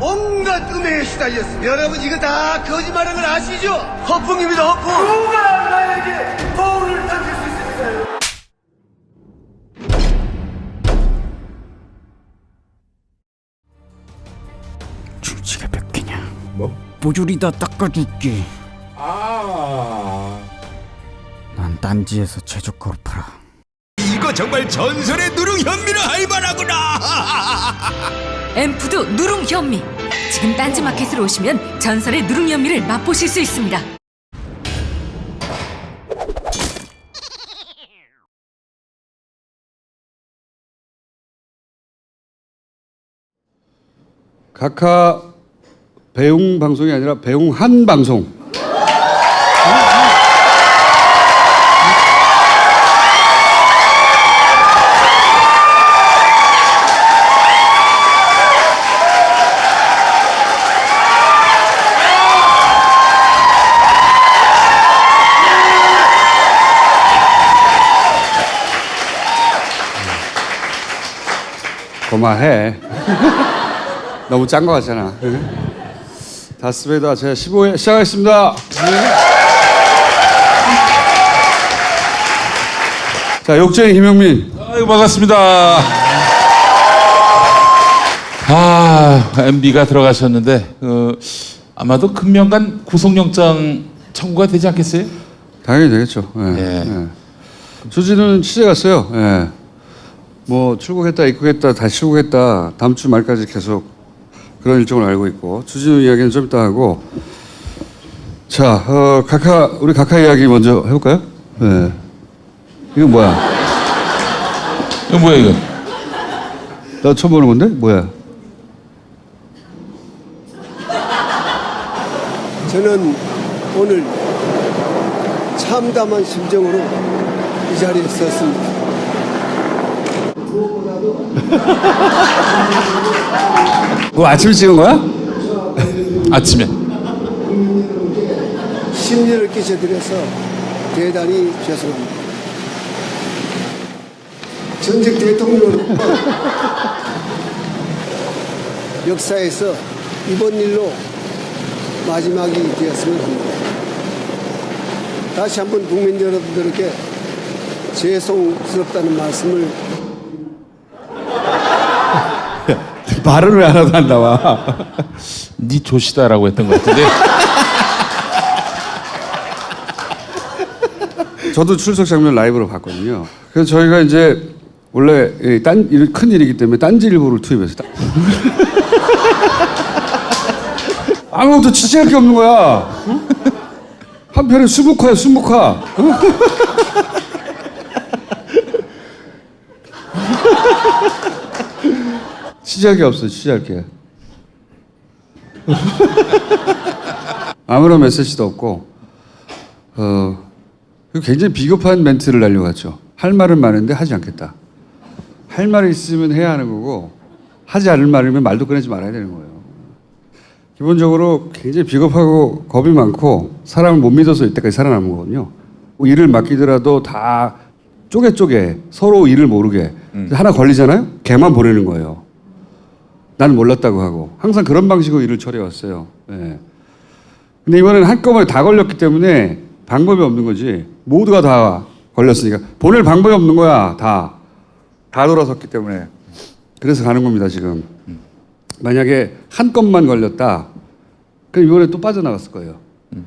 온갖 음해에 시달렸습니다. 여러분 이거 다 거짓말하는 걸 아시죠? 허풍입니다, 허풍. 누가 나에게 거울을 던질 수 있습니까? 줄지가 몇 개냐? 뭐? 뽀줄이 다 닦아줄게. 난 딴지에서 최저가로 팔아. 이거 정말 전설의 누룽 현미를 할 만하구나. 앰프도 누룽 현미. 지금 딴지마켓으로 오시면 전설의 누룽 현미를 맛보실 수 있습니다. 각하 배웅 방송이 아니라 배웅한 방송. 고마해. 너무 짠 거 같잖아. 다스베이더 제 15회 시작하겠습니다. 자, 욕쟁이 김영민. 아이고, 반갑습니다. MB가 들어가셨는데 아마도 금명간 구속영장 청구가 되지 않겠어요? 당연히 되겠죠. 예. 예. 주진우는 취재 갔어요. 예. 뭐 출국했다 입국했다 다시 출국했다 다음 주 말까지 계속 그런 일정을 알고 있고, 주진우 이야기는 좀 이따 하고. 자, 우리 각하 이야기 먼저 해볼까요? 네. 이거 뭐야? 이거 뭐야 이거? 나 처음 보는 건데? 뭐야? 저는 오늘 참담한 심정으로 이 자리에 섰습니다. 그거 아침에 찍은 거야? 아침에. 심려를 끼쳐드려서 대단히 죄송합니다. 전직 대통령은 역사에서 이번 일로 마지막이 되었으면 합니다. 다시 한번 국민 여러분들에게 죄송스럽다는 말씀을. 말을 왜 안 하고 안 나와? 네 조시다라고 했던 것 같은데. 저도 출석 장면 라이브로 봤거든요. 그래서 저희가 이제 원래 큰 일이기 때문에 딴지 일보를 투입했어요. 아무것도 취재할 게 없는 거야. 한편에 수묵화야, 수묵화. 취재할 게 없어, 취재할 게. 아무런 메시지도 없고, 굉장히 비겁한 멘트를 날려갔죠. 할 말은 많은데 하지 않겠다. 할 말이 있으면 해야 하는 거고, 하지 않을 말이면 말도 꺼내지 말아야 되는 거예요. 기본적으로 굉장히 비겁하고 겁이 많고 사람을 못 믿어서 이때까지 살아남은 거거든요. 일을 맡기더라도 다 쪼개 서로 일을 모르게 하나 걸리잖아요? 걔만 보내는 거예요. 나는 몰랐다고 하고 항상 그런 방식으로 일을 처리해왔어요. 네. 근데 이번에는 한꺼번에 다 걸렸기 때문에 방법이 없는 거지. 모두가 다 걸렸으니까 보낼 방법이 없는 거야. 다 돌아섰기 때문에. 그래서 가는 겁니다 지금. 만약에 한 건만 걸렸다, 그럼 이번에 또 빠져나갔을 거예요.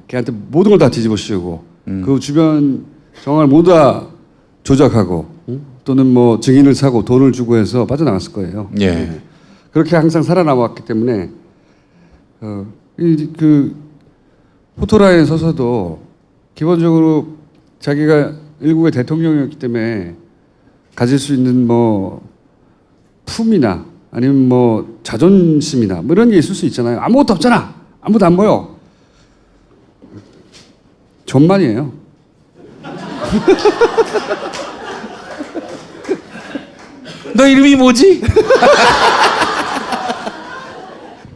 걔한테 모든 걸 다 뒤집어 씌우고 그 주변 정황을 모두 다 조작하고 또는 뭐 증인을 사고 돈을 주고 해서 빠져나갔을 거예요. 예. 네. 그렇게 항상 살아남았기 때문에 그 포토라인에 서서도 기본적으로 자기가 일국의 대통령이었기 때문에 가질 수 있는 뭐 품이나 아니면 뭐 자존심이나 뭐 이런 게 있을 수 있잖아요. 아무것도 없잖아. 아무도 안 보여. 존만이에요. 너 이름이 뭐지?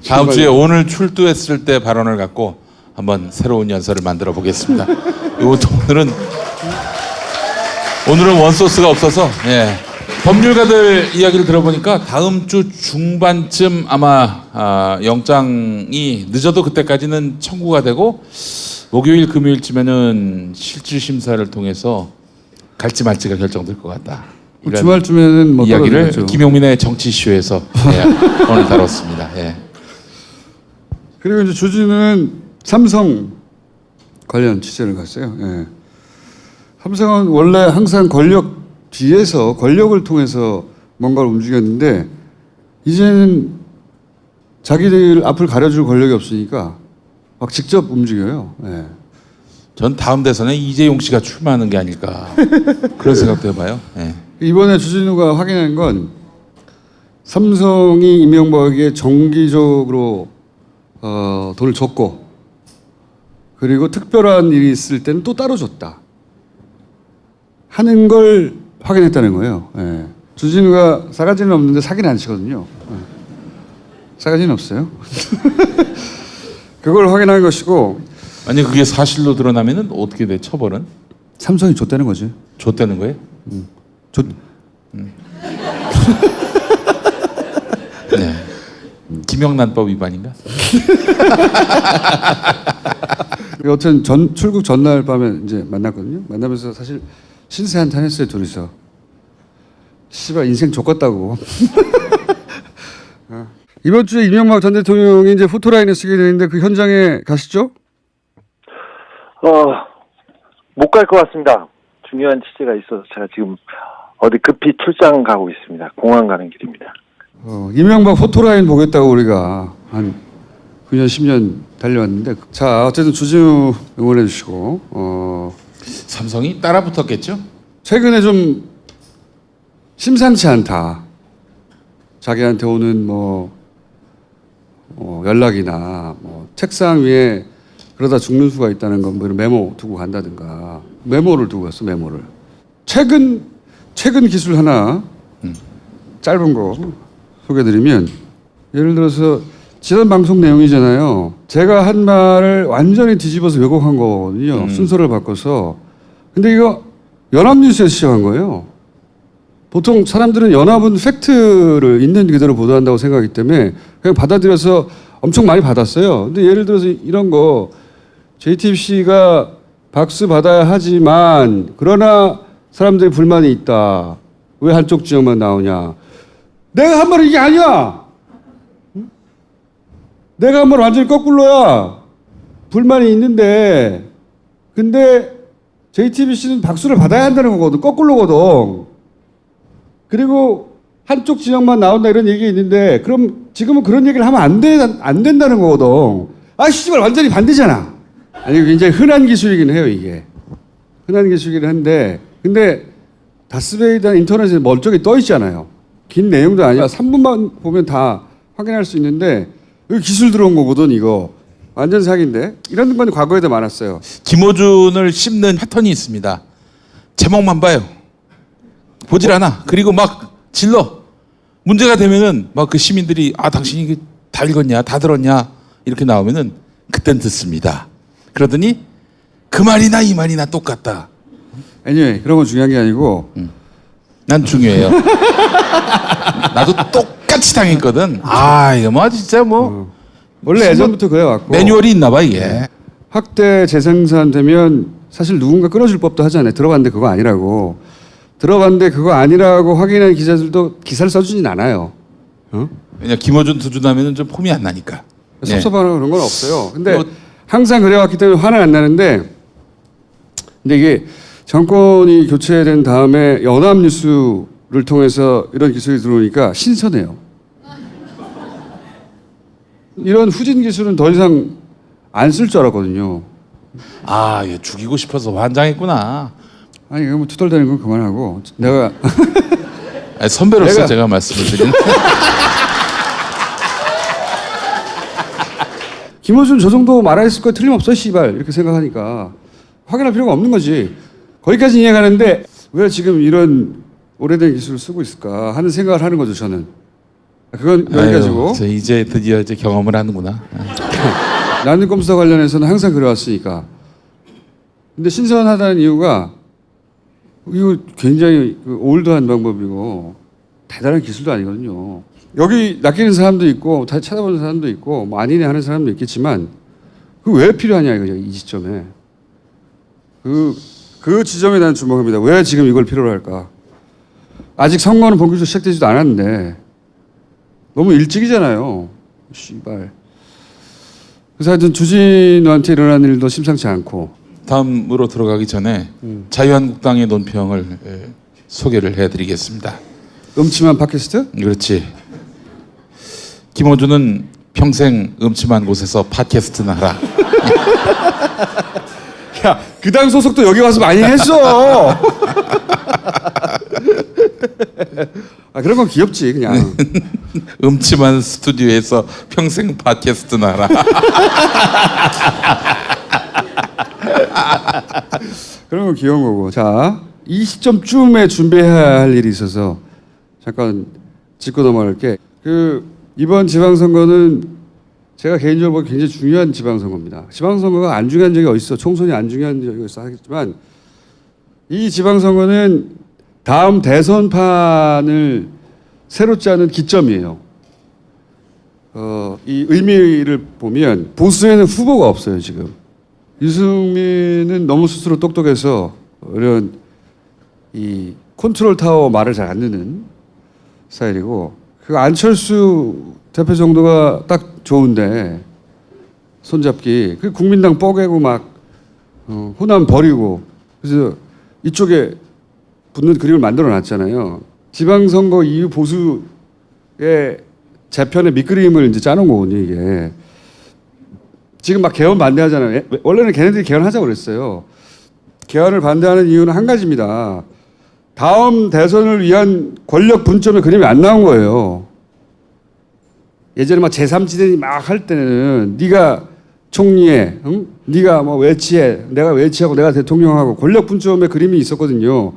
다음 주에 오늘 출두했을 때 발언을 갖고 한번 새로운 연설을 만들어 보겠습니다. 오늘은 원소스가 없어서 예. 법률가들 이야기를 들어보니까 다음 주 중반쯤 아마 영장이 늦어도 그때까지는 청구가 되고 목요일 금요일쯤에는 실질 심사를 통해서 갈지 말지가 결정될 것 같다. 이런 주말쯤에는 뭐 이야기를 떨어지겠죠. 김용민의 정치쇼에서 오늘 다뤘습니다. 예. 그리고 이제 주진우는 삼성 관련 취재를 갔어요. 예. 삼성은 원래 항상 권력 뒤에서 권력을 통해서 뭔가를 움직였는데 이제는 자기들 앞을 가려줄 권력이 없으니까 막 직접 움직여요. 예. 전 다음 대선에 이재용 씨가 출마하는 게 아닐까 그런 생각도 해봐요. 예. 이번에 주진우가 확인한 건 삼성이 이명박에게 정기적으로 돈을 줬고 그리고 특별한 일이 있을 때는 또 따로 줬다 하는 걸 확인했다는 거예요. 예. 주진우가 싸가지는 없는데 사기는 안 치거든요. 예. 싸가지는 없어요. 그걸 확인한 것이고 아니 그게 사실로 드러나면은 어떻게 돼? 처벌은? 삼성이 줬다는 거지. 줬다는 거예요? 네. 김영란법 위반인가? 여튼 출국 전날 밤에 이제 만났거든요. 만나면서 사실 신세 한탄 했어요, 둘이서. 씨발 인생 족같다고. 이번 주에 이명박 전 대통령이 이제 포토라인을 쓰게 되는데 그 현장에 가시죠? 못 갈 것 같습니다. 중요한 취재가 있어서 제가 지금 어디 급히 출장 가고 있습니다. 공항 가는 길입니다. 이명박 포토라인 보겠다고 우리가 한 9년, 10년 달려왔는데 자, 어쨌든 주진우 응원해 주시고 삼성이 따라붙었겠죠? 최근에 좀 심상치 않다. 자기한테 오는 연락이나 책상 위에 그러다 죽는 수가 있다는 건 뭐 이런 메모 두고 간다든가 메모를 두고 갔어. 메모를 최근 기술 하나 짧은 거 소개드리면 예를 들어서 지난 방송 내용이잖아요. 제가 한 말을 완전히 뒤집어서 왜곡한 거거든요. 순서를 바꿔서. 근데 이거 연합뉴스에서 시작한 거예요. 보통 사람들은 연합은 팩트를 있는 그대로 보도한다고 생각하기 때문에 그냥 받아들여서 엄청 많이 받았어요. 근데 예를 들어서 이런 거 JTBC가 박수 받아야 하지만 그러나 사람들이 불만이 있다. 왜 한쪽 지역만 나오냐. 내가 한 말은 이게 아니야. 내가 한 말 완전히 거꾸로야. 불만이 있는데 근데 JTBC는 박수를 받아야 한다는 거거든. 거꾸로거든. 그리고 한쪽 지역만 나온다 이런 얘기 있는데 그럼 지금은 그런 얘기를 하면 안 된다는 거거든. 아 씨발 완전히 반대잖아. 아니 굉장히 흔한 기술이긴 해요 이게. 흔한 기술이긴 한데 근데 다스베이드나 인터넷에 멀쩡히 떠 있잖아요. 긴 내용도 아니야. 3분만 보면 다 확인할 수 있는데 여기 기술 들어온 거거든 이거. 완전 사기인데. 이런 건 과거에도 많았어요. 김어준을 씹는 패턴이 있습니다. 제목만 봐요. 보질 않아. 그리고 막 질러. 문제가 되면은 막 그 시민들이 당신이 이게 다 읽었냐, 다 들었냐 이렇게 나오면은 그땐 듣습니다. 그러더니 그 말이나 이 말이나 똑같다. anyway, 그런 건 중요한 게 아니고 난 중요해요. 나도 똑같이 당했거든. 이거 뭐 진짜 원래 예전부터 그래 왔고 매뉴얼이 있나 봐 이게. 확대 재생산되면 사실 누군가 끊어줄 법도 하잖아요. 들어봤는데 그거 아니라고. 들어봤는데 그거 아니라고 확인한 기자들도 기사를 써주진 않아요. 왜냐 김어준 두준하면은 좀 폼이 안 나니까. 섭섭하거나 그런 건 없어요. 근데 그리고 항상 그래왔기 때문에 화는 안 나는데 근데 이게 정권이 교체된 다음에 연합뉴스를 통해서 이런 기술이 들어오니까 신선해요. 이런 후진 기술은 더 이상 안 쓸 줄 알았거든요. 얘 죽이고 싶어서 환장했구나. 아니 이거 뭐 투덜대는 건 그만하고 내가 선배로서 제가 말씀을 드리는. 김어준 저 정도 말했을 거 틀림없어 씨발 이렇게 생각하니까 확인할 필요가 없는 거지. 거기까지 이해가는데 왜 지금 이런 오래된 기술을 쓰고 있을까 하는 생각을 하는 거죠 저는. 그건 여기까지고. 저 이제 드디어 경험을 하는구나. 난임검사 관련해서는 항상 그래왔으니까. 근데 신선하다는 이유가 이거 굉장히 올드한 방법이고 대단한 기술도 아니거든요. 여기 낚이는 사람도 있고 다 찾아보는 사람도 있고 뭐 아니네 하는 사람도 있겠지만 그 왜 필요하냐 이거죠. 이 지점에 그 지점에 난 주목합니다. 왜 지금 이걸 필요로 할까? 아직 선거는 본격적으로 시작되지도 않았는데 너무 일찍이잖아요. 씨발. 그래서 하여튼 주진우한테 일어난 일도 심상치 않고. 다음으로 들어가기 전에 자유한국당의 논평을 소개를 해드리겠습니다. 음침한 팟캐스트? 그렇지. 김어준은 평생 음침한 곳에서 팟캐스트나 하라. 야, 그 당 소속도 여기 와서 많이 했어. 아, 그런 건 귀엽지 그냥. 음침한 스튜디오에서 평생 팟캐스트나 하라. 그런 건 귀여운 거고. 자, 이 시점쯤에 준비해야 할 일이 있어서 잠깐 짚고 넘어갈게. 이번 지방선거는 제가 개인적으로 보기 굉장히 중요한 지방선거입니다. 지방선거가 안 중요한 적이 어딨어. 총선이 안 중요한 적이 있어 하겠지만 이 지방선거는 다음 대선판을 새로 짜는 기점이에요. 이 의미를 보면 보수에는 후보가 없어요 지금. 유승민은 너무 스스로 똑똑해서 이런 이 컨트롤 타워 말을 잘 안 듣는 스타일이고, 그 안철수 대표 정도가 딱 좋은데 손잡기. 그 국민당 뻐개고 막 호남 버리고 그래서 이쪽에 붙는 그림을 만들어 놨잖아요. 지방선거 이후 보수의 재편의 밑그림을 이제 짜놓은 거거든요 이게. 지금 막 개헌 반대하잖아요. 원래는 걔네들이 개헌하자고 그랬어요. 개헌을 반대하는 이유는 한 가지입니다. 다음 대선을 위한 권력 분점의 그림이 안 나온 거예요. 예전에 막 제3지대니 막 할 때는 네가 총리해, 응? 네가 뭐 외치해, 내가 외치하고 내가 대통령하고 권력 분점의 그림이 있었거든요.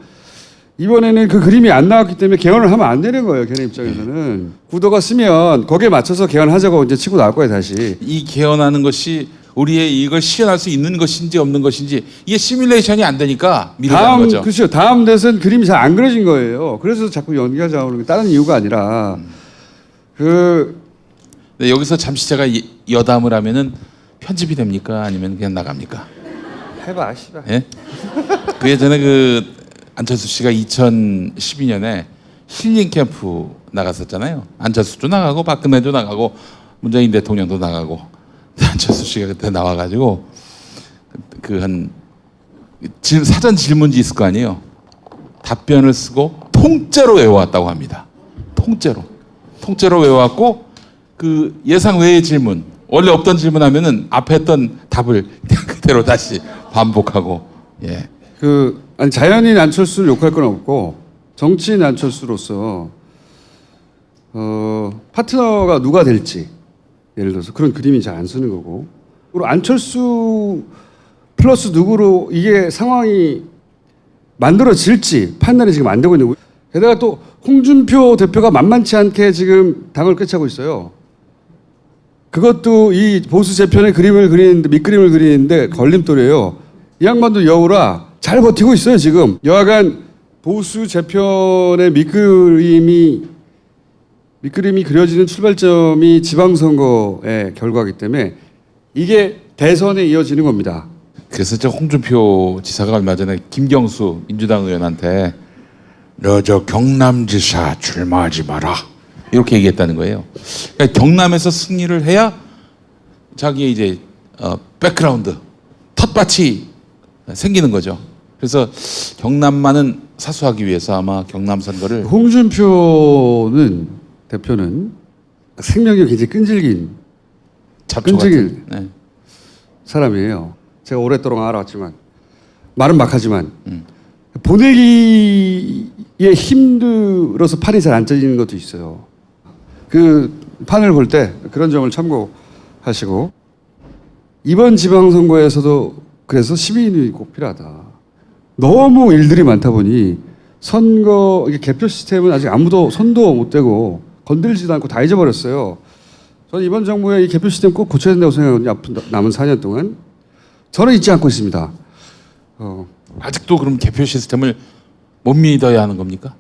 이번에는 그 그림이 안 나왔기 때문에 개헌을 하면 안 되는 거예요. 걔네 입장에서는. 구도가 쓰면 거기에 맞춰서 개헌하자고 이제 치고 나올 거예요 다시. 이 개헌하는 것이 우리의 이익을 실현할 수 있는 것인지 없는 것인지 이게 시뮬레이션이 안 되니까 미루는 거죠. 그렇죠. 다음 대선 그림이 잘 안 그려진 거예요. 그래서 자꾸 연기가 나오는 게 다른 이유가 아니라 네, 여기서 잠시 제가 여담을 하면은 편집이 됩니까? 아니면 그냥 나갑니까? 해봐, 씨발. 예? 그 예전에 안철수 씨가 2012년에 힐링 캠프 나갔었잖아요. 안철수도 나가고 박근혜도 나가고 문재인 대통령도 나가고. 안철수 씨가 그때 나와가지고 사전 질문지 있을 거 아니에요. 답변을 쓰고 통째로 외워왔다고 합니다. 통째로 외워왔고 그 예상 외의 질문, 원래 없던 질문하면은 앞에 했던 답을 그냥 그대로 다시 반복하고. 예. 아니 자연인 안철수를 욕할 건 없고 정치인 안철수로서 파트너가 누가 될지 예를 들어서 그런 그림이 잘 안 쓰는 거고, 그리고 안철수 플러스 누구로 이게 상황이 만들어질지 판단이 지금 안 되고 있는 거고, 게다가 또 홍준표 대표가 만만치 않게 지금 당을 꿰차고 있어요. 그것도 이 보수 재편의 그림을 그리는데 밑그림을 그리는데 걸림돌이에요. 이 양반도 여우라 잘 버티고 있어요 지금. 여하간 보수 재편의 밑그림이 그려지는 출발점이 지방선거의 결과이기 때문에 이게 대선에 이어지는 겁니다. 그래서 저 홍준표 지사가 얼마 전에 김경수 민주당 의원한테 너 저 경남지사 출마하지 마라 이렇게 얘기했다는 거예요. 그러니까 경남에서 승리를 해야 자기의 이제 백그라운드 텃밭이 생기는 거죠. 그래서 경남만은 사수하기 위해서 아마 경남 선거를 대표는 생명이 굉장히 끈질긴 잡초 같은. 네. 사람이에요. 제가 오랫동안 알아왔지만 말은 막하지만 보내기에 힘들어서 판이 잘 안 짜지는 것도 있어요. 그 판을 볼 때 그런 점을 참고하시고, 이번 지방선거에서도 그래서 시민이 꼭 필요하다. 너무 일들이 많다 보니 선거 개표 시스템은 아직 아무도 손도 못 대고 건들지도 않고 다 잊어버렸어요. 저는 이번 정부의 이 개표 시스템 꼭 고쳐야 된다고 생각하거든요. 앞으로 남은 4년 동안. 저는 잊지 않고 있습니다. 아직도 그럼 개표 시스템을 못 믿어야 하는 겁니까?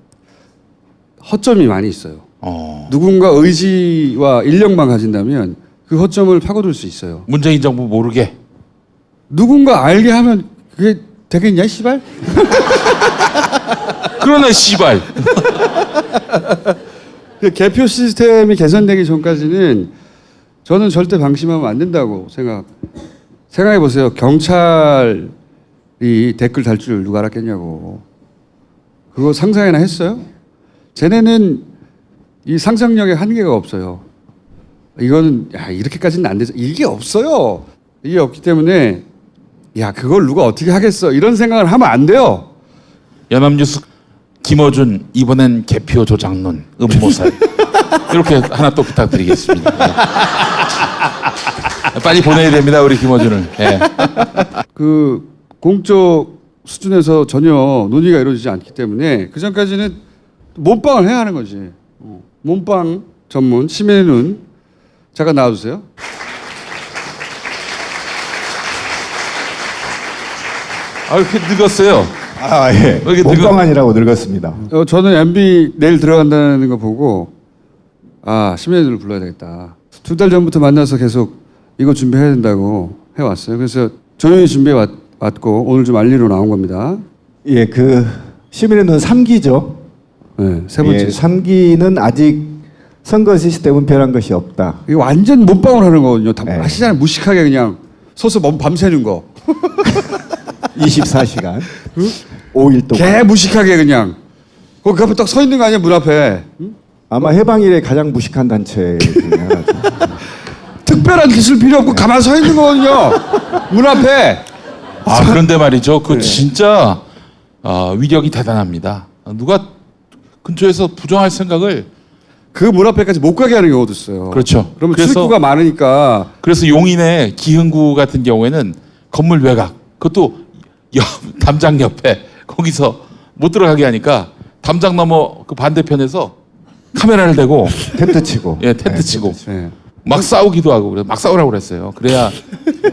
허점이 많이 있어요. 어. 누군가 의지와 인력만 가진다면 그 허점을 파고들 수 있어요. 문재인 정부 모르게. 누군가 알게 하면 그게 되겠냐, 씨발? 그러나 씨발. 그 개표 시스템이 개선되기 전까지는 저는 절대 방심하면 안 된다고 생각해 보세요. 경찰이 댓글 달 줄 누가 알았겠냐고. 그거 상상이나 했어요? 쟤네는 이 상상력에 한계가 없어요. 이거는 야 이렇게까지는 안 되죠. 이게 없어요. 이게 없기 때문에 야 그걸 누가 어떻게 하겠어 이런 생각을 하면 안 돼요. 연합뉴스 김어준 이번엔 개표 조작론 음모살 이렇게 하나 또 부탁드리겠습니다. 네. 빨리 보내야 됩니다 우리 김어준을. 네. 그 공적 수준에서 전혀 논의가 이루어지지 않기 때문에 그 전까지는 몸빵을 해야 하는 거지. 몸빵 전문 시민의 눈 잠깐 나와주세요. 아 이렇게 늙었어요. 아, 예. 이렇게 몸빵아니라고 늙었습니다. 저는 MB 내일 들어간다는 거 보고 아 시민의 눈을 불러야 되겠다. 2달 전부터 만나서 계속 이거 준비해야 된다고 해왔어요. 그래서 조용히 준비해 왔고 오늘 좀 알리러 나온 겁니다. 예, 그 시민의 눈 3기죠. 네, 세 번째. 예, 3기는 아직 선거 시스템은 변한 것이 없다. 이거 완전 몸빵을 하는 거거든요. 다 네. 하시잖아요. 무식하게 그냥 서서 밤새는 거. 24시간. 5일 동안. 개 무식하게 그냥. 거기 앞에 딱 서 있는 거 아니야 문 앞에. 응? 아마 해방일에 가장 무식한 단체 중에 하나죠. 특별한 기술 필요 없고 가만 서 있는 거거든요. 문 앞에. 아 그런데 말이죠. 그 진짜 위력이 대단합니다. 누가 근처에서 부정할 생각을. 그 문 앞에까지 못 가게 하는 경우도 있어요. 그렇죠. 그러면 그래서- 출입구가 많으니까 그래서 용인의 기흥구 같은 경우에는 건물 외곽 그것도 담장 옆에 거기서 못 들어가게 하니까 담장 너머 그 반대편에서 카메라를 대고 텐트 치고. 예 텐트 치고 예. 막 싸우기도 하고 그래 막 싸우라고 그랬어요. 그래야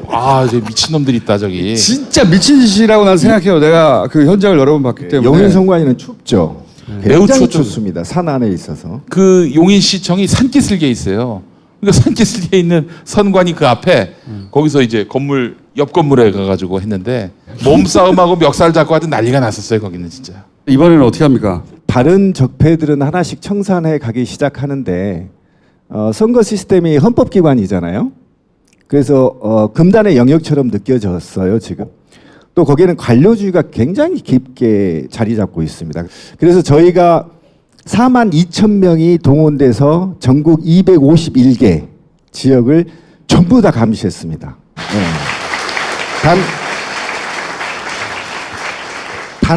아 이제 미친 놈들이 있다 저기. 진짜 미친 짓이라고 난 생각해요. 내가 그 현장을 여러 번 봤기 때문에. 용인 선관위는 춥죠. 매우 굉장히 춥죠. 춥습니다. 산 안에 있어서. 그 용인시청이 산기슭에 있어요. 그러니까 산기슭에 있는 선관위 그 앞에 거기서 이제 건물 옆 건물에 가가지고 했는데 몸싸움하고 멱살 잡고 하던 난리가 났었어요. 거기는 진짜. 이번에는 어떻게 합니까? 다른 적폐들은 하나씩 청산해 가기 시작하는데 선거 시스템이 헌법기관이잖아요. 그래서 금단의 영역처럼 느껴졌어요 지금. 또 거기에는 관료주의가 굉장히 깊게 자리 잡고 있습니다. 그래서 저희가 42,000명이 동원돼서 전국 251개 지역을 전부 다 감시했습니다. 네. 단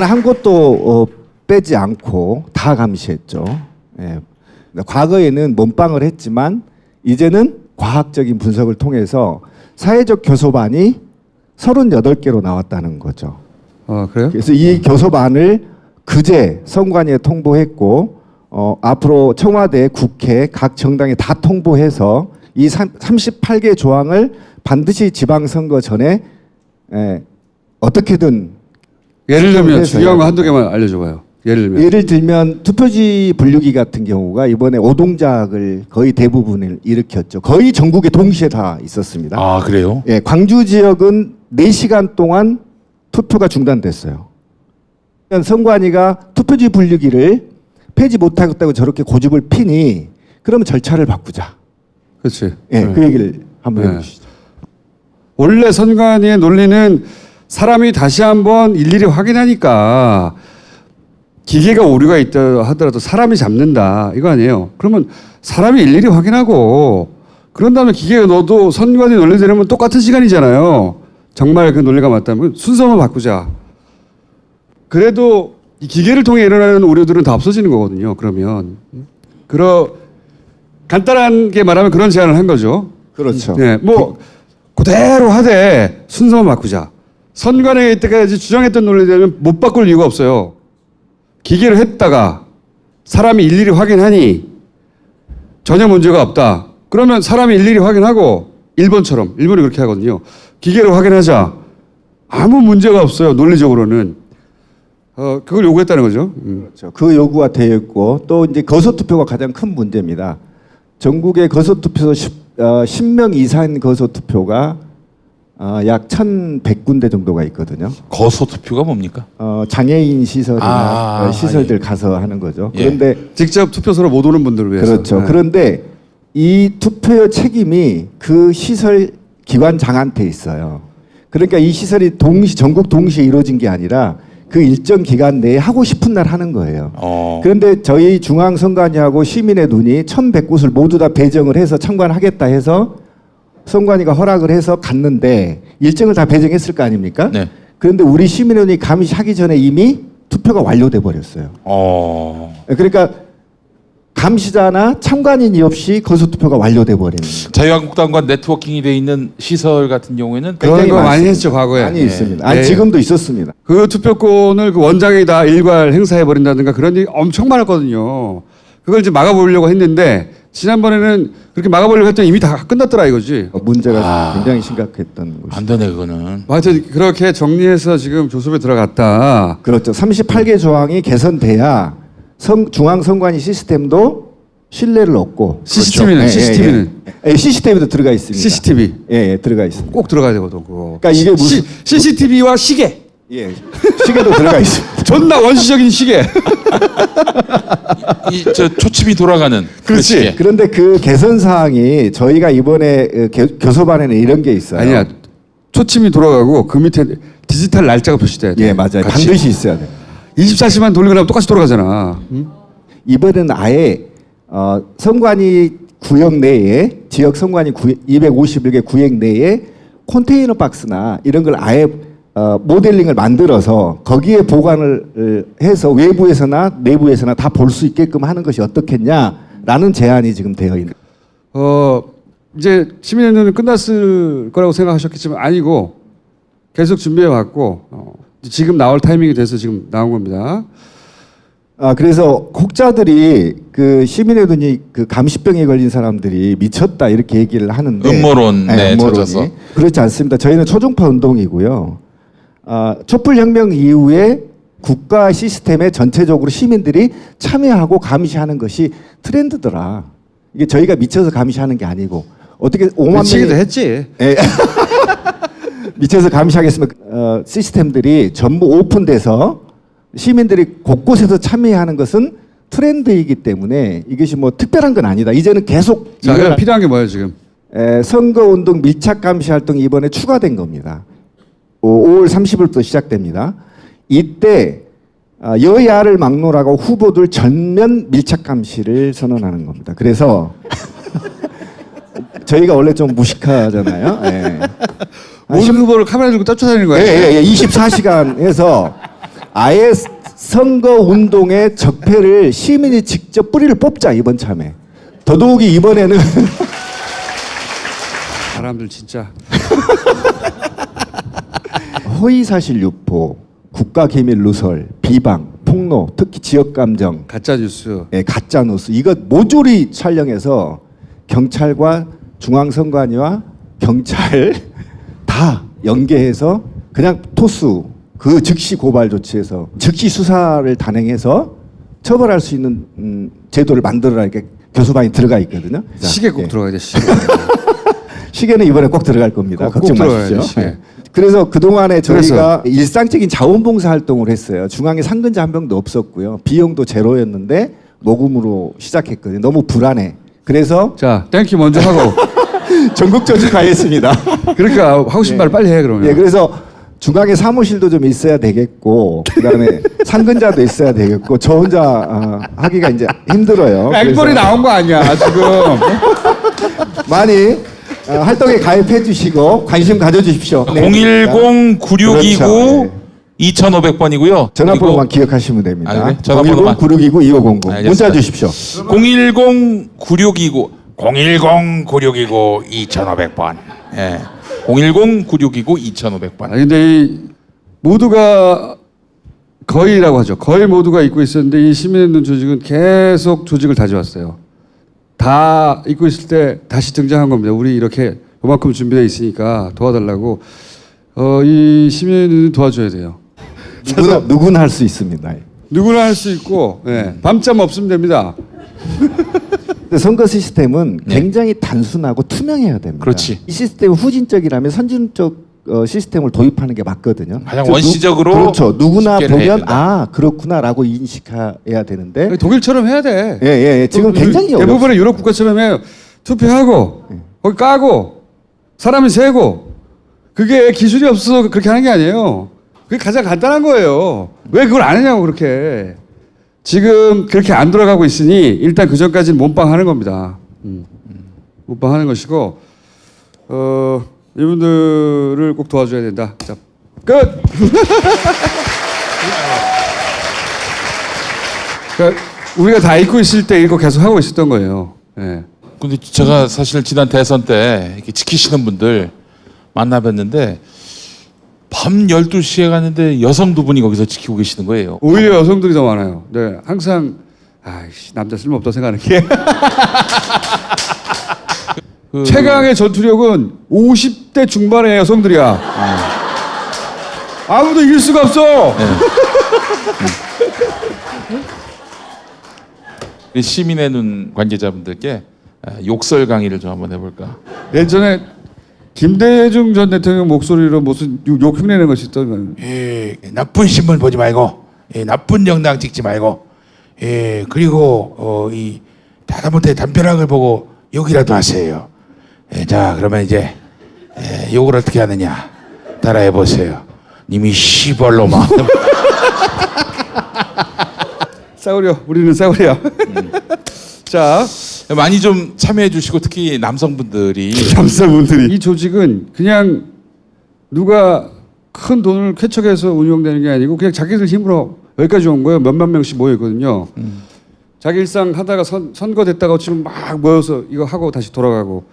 한 곳도 빼지 않고 다 감시했죠. 예. 과거에는 몸빵을 했지만 이제는 과학적인 분석을 통해서 사회적 교섭안이 38개로 나왔다는 거죠. 아 그래요? 그래서 이 교섭안을 그제 선관위에 통보했고 앞으로 청와대, 국회, 각 정당에 다 통보해서 이 38개 조항을 반드시 지방선거 전에 어떻게든 예를 들면 해서 중요한 거 해야 한두 개만 알려줘봐요. 예를 들면 투표지 분류기 같은 경우가 이번에 오동작을 거의 대부분을 일으켰죠. 거의 전국에 동시에 다 있었습니다. 아 그래요? 예, 광주 지역은 4시간 동안 투표가 중단됐어요. 선관위가 투표지 분류기를 폐지 못하겠다고 저렇게 고집을 피니 그러면 절차를 바꾸자. 그렇지. 예, 네. 그 얘기를 한번 네. 해주시죠. 원래 선관위의 논리는 사람이 다시 한번 일일이 확인하니까 기계가 오류가 있다 하더라도 사람이 잡는다 이거 아니에요. 그러면 사람이 일일이 확인하고 그런 다음에 기계가 넣어도 선관위 논리대로면 똑같은 시간이잖아요. 정말 그 논리가 맞다면 순서만 바꾸자. 그래도 이 기계를 통해 일어나는 오류들은 다 없어지는 거거든요. 그러면 간단하게 말하면 그런 제안을 한 거죠. 그렇죠. 네, 뭐 그대로 하되 순서만 바꾸자. 선관위에 이때까지 주장했던 논리대로면 못 바꿀 이유가 없어요. 기계를 했다가 사람이 일일이 확인하니 전혀 문제가 없다. 그러면 사람이 일일이 확인하고 일본이 그렇게 하거든요. 기계로 확인하자. 아무 문제가 없어요. 논리적으로는. 그걸 요구했다는 거죠. 그렇죠. 그 요구가 되어 있고 또 이제 거소 투표가 가장 큰 문제입니다. 전국의 거소 투표소 10명 이상 거소 투표가 약 1,100군데 정도가 있거든요. 거소 투표가 뭡니까? 장애인 시설이나 시설들 가서 하는 거죠. 예. 그런데 직접 투표소로 못 오는 분들을 위해서. 그렇죠. 네. 그런데 이 투표의 책임이 그 시설 기관장한테 있어요. 그러니까 이 시설이 전국 동시에 이루어진 게 아니라 그 일정 기간 내에 하고 싶은 날 하는 거예요. 그런데 저희 중앙선관위하고 시민의 눈이 1,100곳을 모두 다 배정을 해서 참관하겠다 해서 선관위가 허락을 해서 갔는데 일정을 다 배정했을 거 아닙니까? 네. 그런데 우리 시민의 눈이 감시하기 전에 이미 투표가 완료돼 버렸어요. 그러니까 감시자나 참관인이 없이 거소 투표가 완료돼 버리는 거예요. 자유한국당과 네트워킹이 돼 있는 시설 같은 경우에는 그런 거 많이 많습니다. 했죠, 과거에. 많이 네. 있습니다. 아니 네. 지금도 있었습니다. 그 투표권을 그 원장이 다 일괄 행사해 버린다든가 그런 일이 엄청 많았거든요. 그걸 이제 막아보려고 했는데 지난번에는 그렇게 막아보려고 했더니 이미 다 끝났더라 이거지. 문제가 굉장히 심각했던 것이죠. 안 되네 그거는. 하여튼 그렇게 정리해서 지금 조섭에 들어갔다. 그렇죠. 38개 조항이 개선돼야 중앙선관위 시스템도 신뢰를 얻고. CCTV는 CCTV도 들어가 있습니다. CCTV 예, 들어가 있습니다. 꼭 들어가야 되거든. 그거. 그러니까 이게 무슨 CCTV와 시계. 예, 시계도 들어가 있습니다. 존나 원시적인 시계. 저 초침이 돌아가는. 그렇지. 그런데 그 개선 사항이 저희가 이번에 교섭안에는 이런 게 있어요. 아니야. 초침이 돌아가고 그 밑에 디지털 날짜가 표시돼야 돼. 예, 맞아요. 같이. 반드시 있어야 돼요. 24시간 돌리고 나면 똑같이 돌아가잖아. 응? 이번에는 아예 선관위 구역 내에 지역 선관위 251개 구역 내에 컨테이너 박스나 이런 걸 아예 모델링을 만들어서 거기에 보관을 해서 외부에서나 내부에서나 다 볼 수 있게끔 하는 것이 어떻겠냐라는 제안이 지금 되어 있는. 이제 시민연대는 끝났을 거라고 생각하셨겠지만 아니고 계속 준비해 왔고 지금 나올 타이밍이 돼서 지금 나온 겁니다. 그래서 혹자들이 그 시민의 눈이 그 감시병에 걸린 사람들이 미쳤다 이렇게 얘기를 하는데 음모론에 젖어서. 그렇지 않습니다. 저희는 초중파 운동이고요. 촛불혁명 이후에 국가 시스템에 전체적으로 시민들이 참여하고 감시하는 것이 트렌드더라. 이게 저희가 미쳐서 감시하는 게 아니고 어떻게 5만 미치기도 명이 했지. 예. 미쳐서 감시하겠으면 시스템들이 전부 오픈돼서 시민들이 곳곳에서 참여하는 것은 트렌드이기 때문에 이것이 뭐 특별한 건 아니다. 이제는 계속 자, 그럼 필요한 게 뭐예요 지금? 선거운동 밀착 감시 활동이 이번에 추가된 겁니다. 5월 30일부터 시작됩니다. 이때 여야를 막론하고 후보들 전면 밀착 감시를 선언하는 겁니다. 그래서 저희가 원래 좀 무식하잖아요. 예. 모든 후보를 카메라 들고 쫓아다니는 거야. 예. 24시간 해서 아예 선거운동의 적폐를 시민이 직접 뿌리를 뽑자 이번 참에. 더더욱이 이번에는 사람들 진짜. 허위사실 유포, 국가기밀 누설, 비방, 폭로, 특히 지역감정, 가짜 뉴스. 예, 가짜뉴스 이것 모조리 촬영해서 경찰과 중앙선관위와 경찰 다 연계해서 그냥 토스 그 즉시 고발 조치해서 즉시 수사를 단행해서 처벌할 수 있는 제도를 만들어라 이렇게 교섭안이 들어가 있거든요. 시계 꼭 예. 들어가야 돼. 시계. 시계는 이번에 꼭 들어갈 겁니다. 꼭 걱정 들어가야죠, 마십시오. 시계. 예. 그래서 그동안에 저희가 일상적인 자원봉사 활동을 했어요. 중앙에 상근자 한 명도 없었고요. 비용도 제로였는데 모금으로 시작했거든요. 너무 불안해. 그래서 자, 땡큐 먼저 하고. 전국적으로 가겠습니다. 그러니까 하고 싶은 말 빨리 해 그러면. 예, 그래서 중앙에 사무실도 좀 있어야 되겠고, 그다음에 상근자도 있어야 되겠고, 저 혼자 하기가 이제 힘들어요. 앵벌이 그래서 나온 거 아니야 지금. 많이 활동에 가입해 주시고 관심 가져주십시오. 네. 010-9629 그렇죠. 2500번이고요. 전화번호만 기억하시면 됩니다. 그래? 전화번호만. 010-9629-2500 알겠습니다. 문자 주십시오. 010-9629 2500번. 예. 010-9629 2500번. 아니 근데 이 모두가 거의라고 하죠. 거의 모두가 잊고 있었는데 이 시민의 조직은 계속 조직을 다져왔어요. 다 잊고 있을 때 다시 등장한 겁니다. 우리 이렇게 요만큼 준비되어 있으니까 도와달라고. 이 시민의 눈 도와줘야 돼요. 누구나 할 수 있습니다. 누구나 할 수 있고 밤잠 없으면 됩니다. 근데 선거 시스템은 굉장히 단순하고 투명해야 됩니다. 그렇지. 이 시스템이 후진적이라면 선진적 시스템을 도입하는 게 맞거든요. 가장 그래서 원시적으로 그렇죠. 누구나 집계를 해야 보면 된다. 그렇구나라고 인식해야 되는데 독일처럼 해야 돼. 예. 지금 굉장히 대부분의 유럽 국가처럼 해요. 투표하고 거기 까고 사람이 세고 그게 기술이 없어서 그렇게 하는 게 아니에요. 그게 가장 간단한 거예요. 왜 그걸 안 했냐고 그렇게. 지금 그렇게 안 돌아가고 있으니 일단 그 전까지는 몸빵하는 겁니다. 몸빵하는 것이고 이분들을 꼭 도와줘야 된다. 자, 끝. 그러니까 우리가 다 잊고 있을 때 읽고 계속 하고 있었던 거예요. 예. 근데 제가 사실 지난 대선 때 이렇게 지키시는 분들 만나뵀는데 밤 12시에 갔는데 여성 두 분이 거기서 지키고 계시는 거예요. 오히려 여성들이 더 많아요. 네, 항상 남자 쓸모없다 생각하는 게. 최강의 전투력은 50대 중반의 여성들이야. 아무도 이길 수가 없어. 시민의 눈 관계자분들께 욕설 강의를 좀 한번 해볼까. 예전에 김대중 전 대통령 목소리로 무슨 욕흉내는 것이 있던 나쁜 신문 보지 말고, 나쁜 정당 찍지 말고, 그리고 이 다다못해 담벼락을 보고 욕이라도 하세요. 자, 그러면 이제 욕을 어떻게 하느냐 따라해 보세요. 님이 시벌로마. 싸우려. 우리는 싸우려. 자, 많이 좀 참여해 주시고 특히 남성분들이 남성분들이 이 조직은 그냥 누가 큰 돈을 쾌척해서 운영되는 게 아니고 그냥 자기들 힘으로 여기까지 온 거예요. 몇만 명씩 모여 있거든요. 자기 일상 하다가 선거 됐다가 지금 막 모여서 이거 하고 다시 돌아가고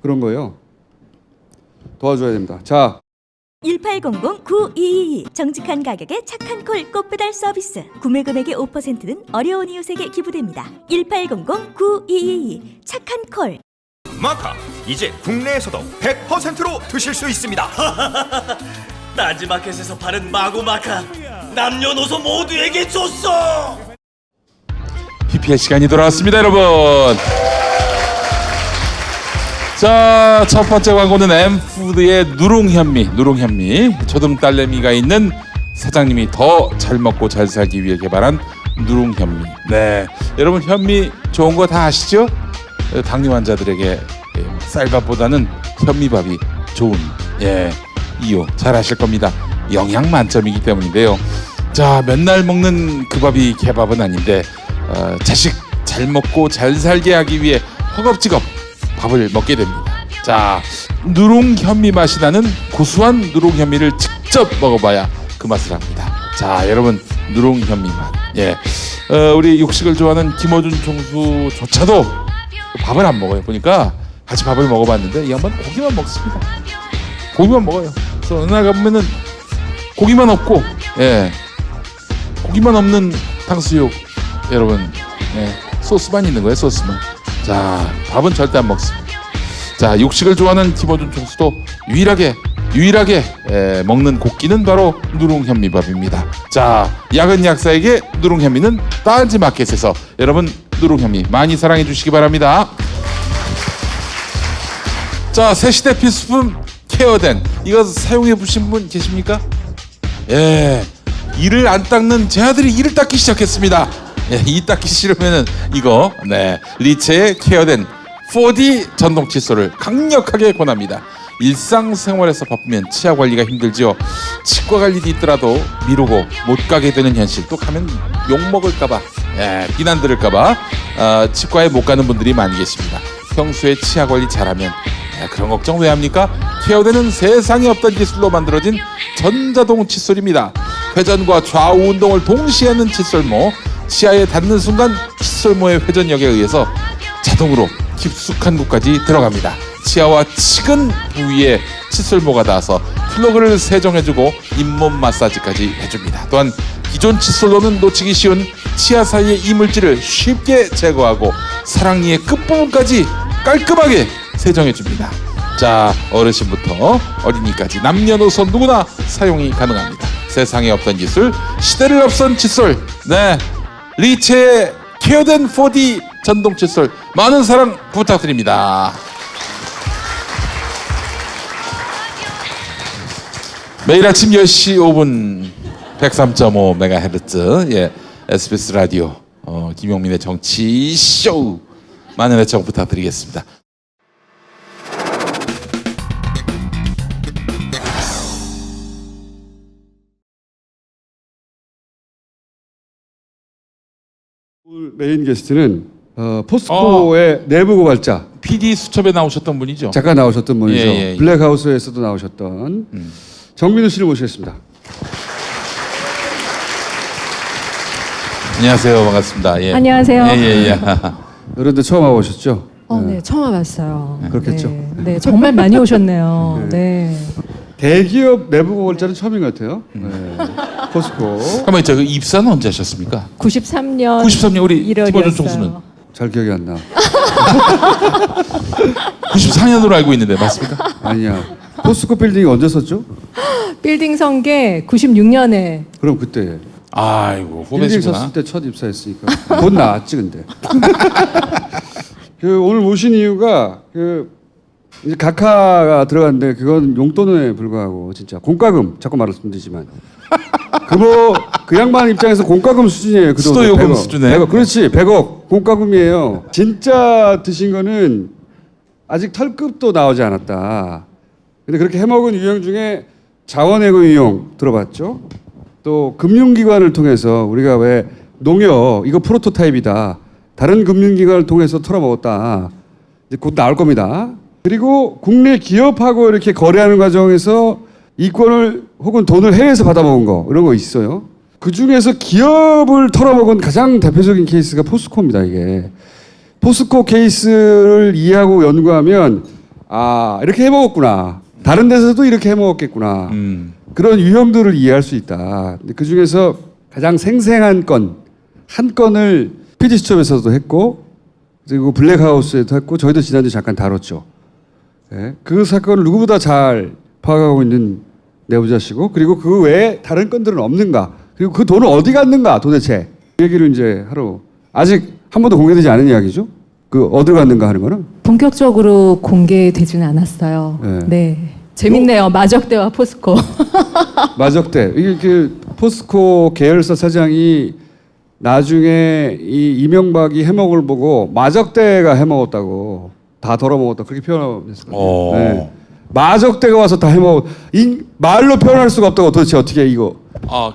그런 거예요. 도와줘야 됩니다. 자. 1800-9222 정직한 가격에 착한 콜 꽃배달 서비스. 구매 금액의 5%는 어려운 이웃에게 기부됩니다. 1800-9222 착한 콜. 마카 이제 국내에서도 100%로 드실 수 있습니다. 딴지마켓에서 파는 마구마카 남녀노소 모두에게 줬어. PPL 시간이 돌아왔습니다, 여러분. 자, 첫 번째 광고는 엠푸드의 누룽현미. 초등 딸내미가 있는 사장님이 더 잘 먹고 잘 살기 위해 개발한 누룽현미. 네, 여러분 현미 좋은 거 다 아시죠? 당뇨 환자들에게 쌀밥보다는 현미밥이 좋은 이유 잘 아실 겁니다. 영양 만점이기 때문인데요. 자, 맨날 먹는 그 밥이 개밥은 아닌데 자식 잘 먹고 잘 살게 하기 위해 허겁지겁 밥을 먹게 됩니다. 자, 누룽현미 맛이 나는 고소한 누룽현미를 직접 먹어봐야 그 맛을 압니다. 자, 여러분 누룽현미 맛. 우리 육식을 좋아하는 김어준 총수조차도 밥을 안 먹어요. 보니까 같이 밥을 먹어봤는데 이 양반 고기만 먹습니다. 고기만 먹어요. 그래서 어느 날 가보면은 고기만 없고, 고기만 없는 탕수육, 여러분, 소스만 있는 거예요. 소스만. 자, 밥은 절대 안 먹습니다. 자, 육식을 좋아하는 김어준 총수도 유일하게 먹는 곡기는 바로 누룽현미밥입니다. 자, 야근 약사에게 누룽현미는 딴지마켓에서 여러분 누룽현미 많이 사랑해 주시기 바랍니다. 자, 새시대 필수품 케어된 이거 사용해 보신 분 계십니까? 이를 안 닦는 제 아들이 이를 닦기 시작했습니다. 이 닦기 싫으면은 이거 리체의 케어된 4D 전동 칫솔을 강력하게 권합니다. 일상생활에서 바쁘면 치아 관리가 힘들지요. 치과 갈 일이 있더라도 미루고 못 가게 되는 현실, 또 가면 욕먹을까봐, 비난 들을까봐 치과에 못 가는 분들이 많이 계십니다. 평소에 치아 관리 잘하면 그런 걱정 왜 합니까? 케어되는 세상에 없던 기술로 만들어진 전자동 칫솔입니다. 회전과 좌우 운동을 동시에 하는 칫솔모, 치아에 닿는 순간 칫솔모의 회전력에 의해서 자동으로 깊숙한 곳까지 들어갑니다. 치아와 치근 부위에 칫솔모가 닿아서 플러그를 세정해주고 잇몸 마사지까지 해줍니다. 또한 기존 칫솔로는 놓치기 쉬운 치아 사이의 이물질을 쉽게 제거하고 사랑니의 끝부분까지 깔끔하게 세정해줍니다. 자, 어르신부터 어린이까지 남녀노소 누구나 사용이 가능합니다. 세상에 없던 기술, 시대를 앞선 칫솔. 네, 리체의 케어된 4D 전동 칫솔 많은 사랑 부탁드립니다. 매일 아침 10시 5분 103.5MHz 예, SBS 라디오 김용민의 정치쇼 많은 애청 부탁드리겠습니다. 오늘 메인 게스트는 포스코의 내부 고발자 PD 수첩에 나오셨던 분이죠. 잠깐 나오셨던 분이죠. 예. 블랙하우스에서도 나오셨던 정민우 씨를 모시겠습니다. 안녕하세요. 반갑습니다. 예. 안녕하세요. 예. 어른들 처음 와보셨죠? 네, 처음 와봤어요. 그렇겠죠. 네, 정말 많이 오셨네요. 네. 대기업 내부 고발자는 처음인 것 같아요. 포스코. 한번 그 입사는 언제 하셨습니까? 93년 93년 우리 1월이었어요. 김어준 총수는 잘 기억이 안 나. 94년으로 알고 있는데 맞습니까? 아니야. 포스코 빌딩이 언제 썼죠? 빌딩 선계 96년에 그럼 그때. 아이고 빌딩 후배시구나. 섰을 때 첫 입사했으니까. 곧 나왔지 근데. 오늘 모신 이유가 이제 각하가 들어갔는데 그건 용돈에 불과하고 진짜 공과금 자꾸 말씀드리지만 그 양반 입장에서 공과금 수준이에요. 그 수도 요금 수준에. 100억. 그렇지 100억 공과금이에요. 진짜 드신 거는 아직 털급도 나오지 않았다. 근데 그렇게 해먹은 유형 중에 자원외고 유형 들어봤죠? 또 금융기관을 통해서 우리가 왜 농협 이거 프로토타입이다. 다른 금융기관을 통해서 털어먹었다. 이제 곧 나올 겁니다. 그리고 국내 기업하고 이렇게 거래하는 과정에서 이권을 혹은 돈을 해외에서 받아먹은 거 이런 거 있어요. 그 중에서 기업을 털어먹은 가장 대표적인 케이스가 포스코입니다. 이게 포스코 케이스를 이해하고 연구하면 아 이렇게 해먹었구나. 다른 데서도 이렇게 해먹었겠구나. 그런 유형들을 이해할 수 있다. 근데 그 중에서 가장 생생한 한 건을 PD수첩에서도 했고 그리고 블랙하우스에도 했고 저희도 지난주에 잠깐 다뤘죠. 네. 그 사건을 누구보다 잘 파악하고 있는 내부자시고 그리고 그 외에 다른 건들은 없는가 그리고 그 돈은 어디 갔는가 도대체 그 얘기를 이제 하러 아직 한 번도 공개되지 않은 이야기죠. 그 어디 갔는가 하는 거는 본격적으로 공개되지는 않았어요. 네. 재밌네요. 마적대와 포스코. 마적대. 이게 포스코 계열사 사장이 나중에 이 이명박이 해먹을 보고 마적대가 해먹었다고 다 덜어먹었다 그렇게 표현했었거든요. 네. 마적대가 와서 다 해먹. 말로 표현할 수가 없다고 도대체 어떻게 이거?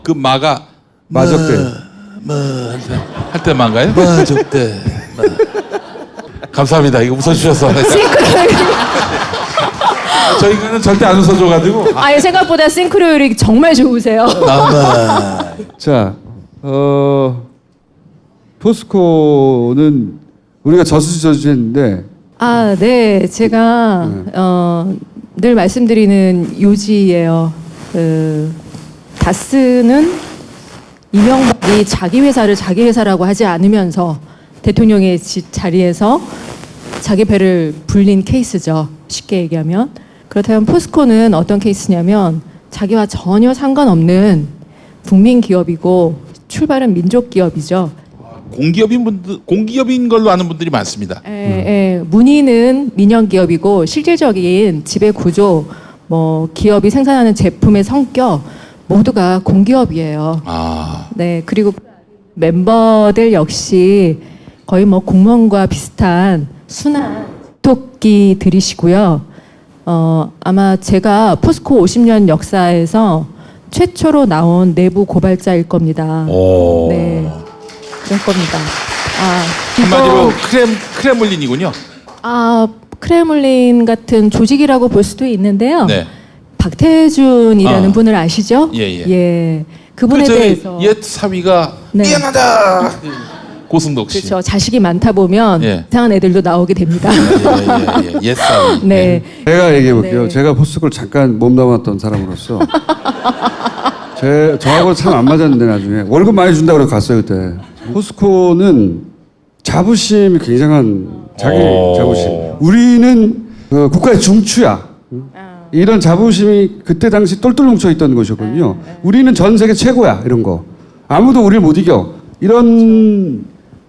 그 마가 마적대. 할 때 마인가요? 마적대. 감사합니다. 이거 웃어주셔서. 저희는 절대 안 웃어줘가지고. 아니 생각보다 싱크로율이 정말 좋으세요. 자, 포스코는 우리가 저수지했는데. 아, 네, 제가 늘 말씀드리는 요지예요. 다스는 이명박이 자기 회사를 자기 회사라고 하지 않으면서 대통령의 자리에서 자기 배를 불린 케이스죠. 쉽게 얘기하면. 그렇다면 포스코는 어떤 케이스냐면 자기와 전혀 상관없는 국민 기업이고 출발은 민족 기업이죠. 공기업인 걸로 아는 분들이 많습니다. 문의는 민영 기업이고 실질적인 지배 구조, 기업이 생산하는 제품의 성격 모두가 공기업이에요. 네, 그리고 멤버들 역시 거의 공무원과 비슷한 순한 토끼들이시고요. 아마 제가 포스코 50년 역사에서 최초로 나온 내부 고발자일 겁니다. 네. 그럴 겁니다. 한마디로 크레물린이군요. 크레물린 같은 조직이라고 볼 수도 있는데요. 네. 박태준이라는 분을 아시죠? 예. 그분에 대해서 옛 사위가 미안하다. 고승덕 씨. 그렇죠. 자식이 많다 보면 이상한 애들도 나오게 됩니다. 옛 사위. 네. 제가 얘기해 볼게요. 제가 포스코를 잠깐 몸담았던 사람으로서 저하고 참 안 맞았는데 나중에 월급 많이 준다고 그래서 갔어요 그때. 포스코는 자부심이 굉장한 자기 자부심. 우리는 국가의 중추야. 이런 자부심이 그때 당시 똘똘 뭉쳐 있던 것이었거든요. 우리는 전 세계 최고야 이런 거. 아무도 우리를 못 이겨. 이런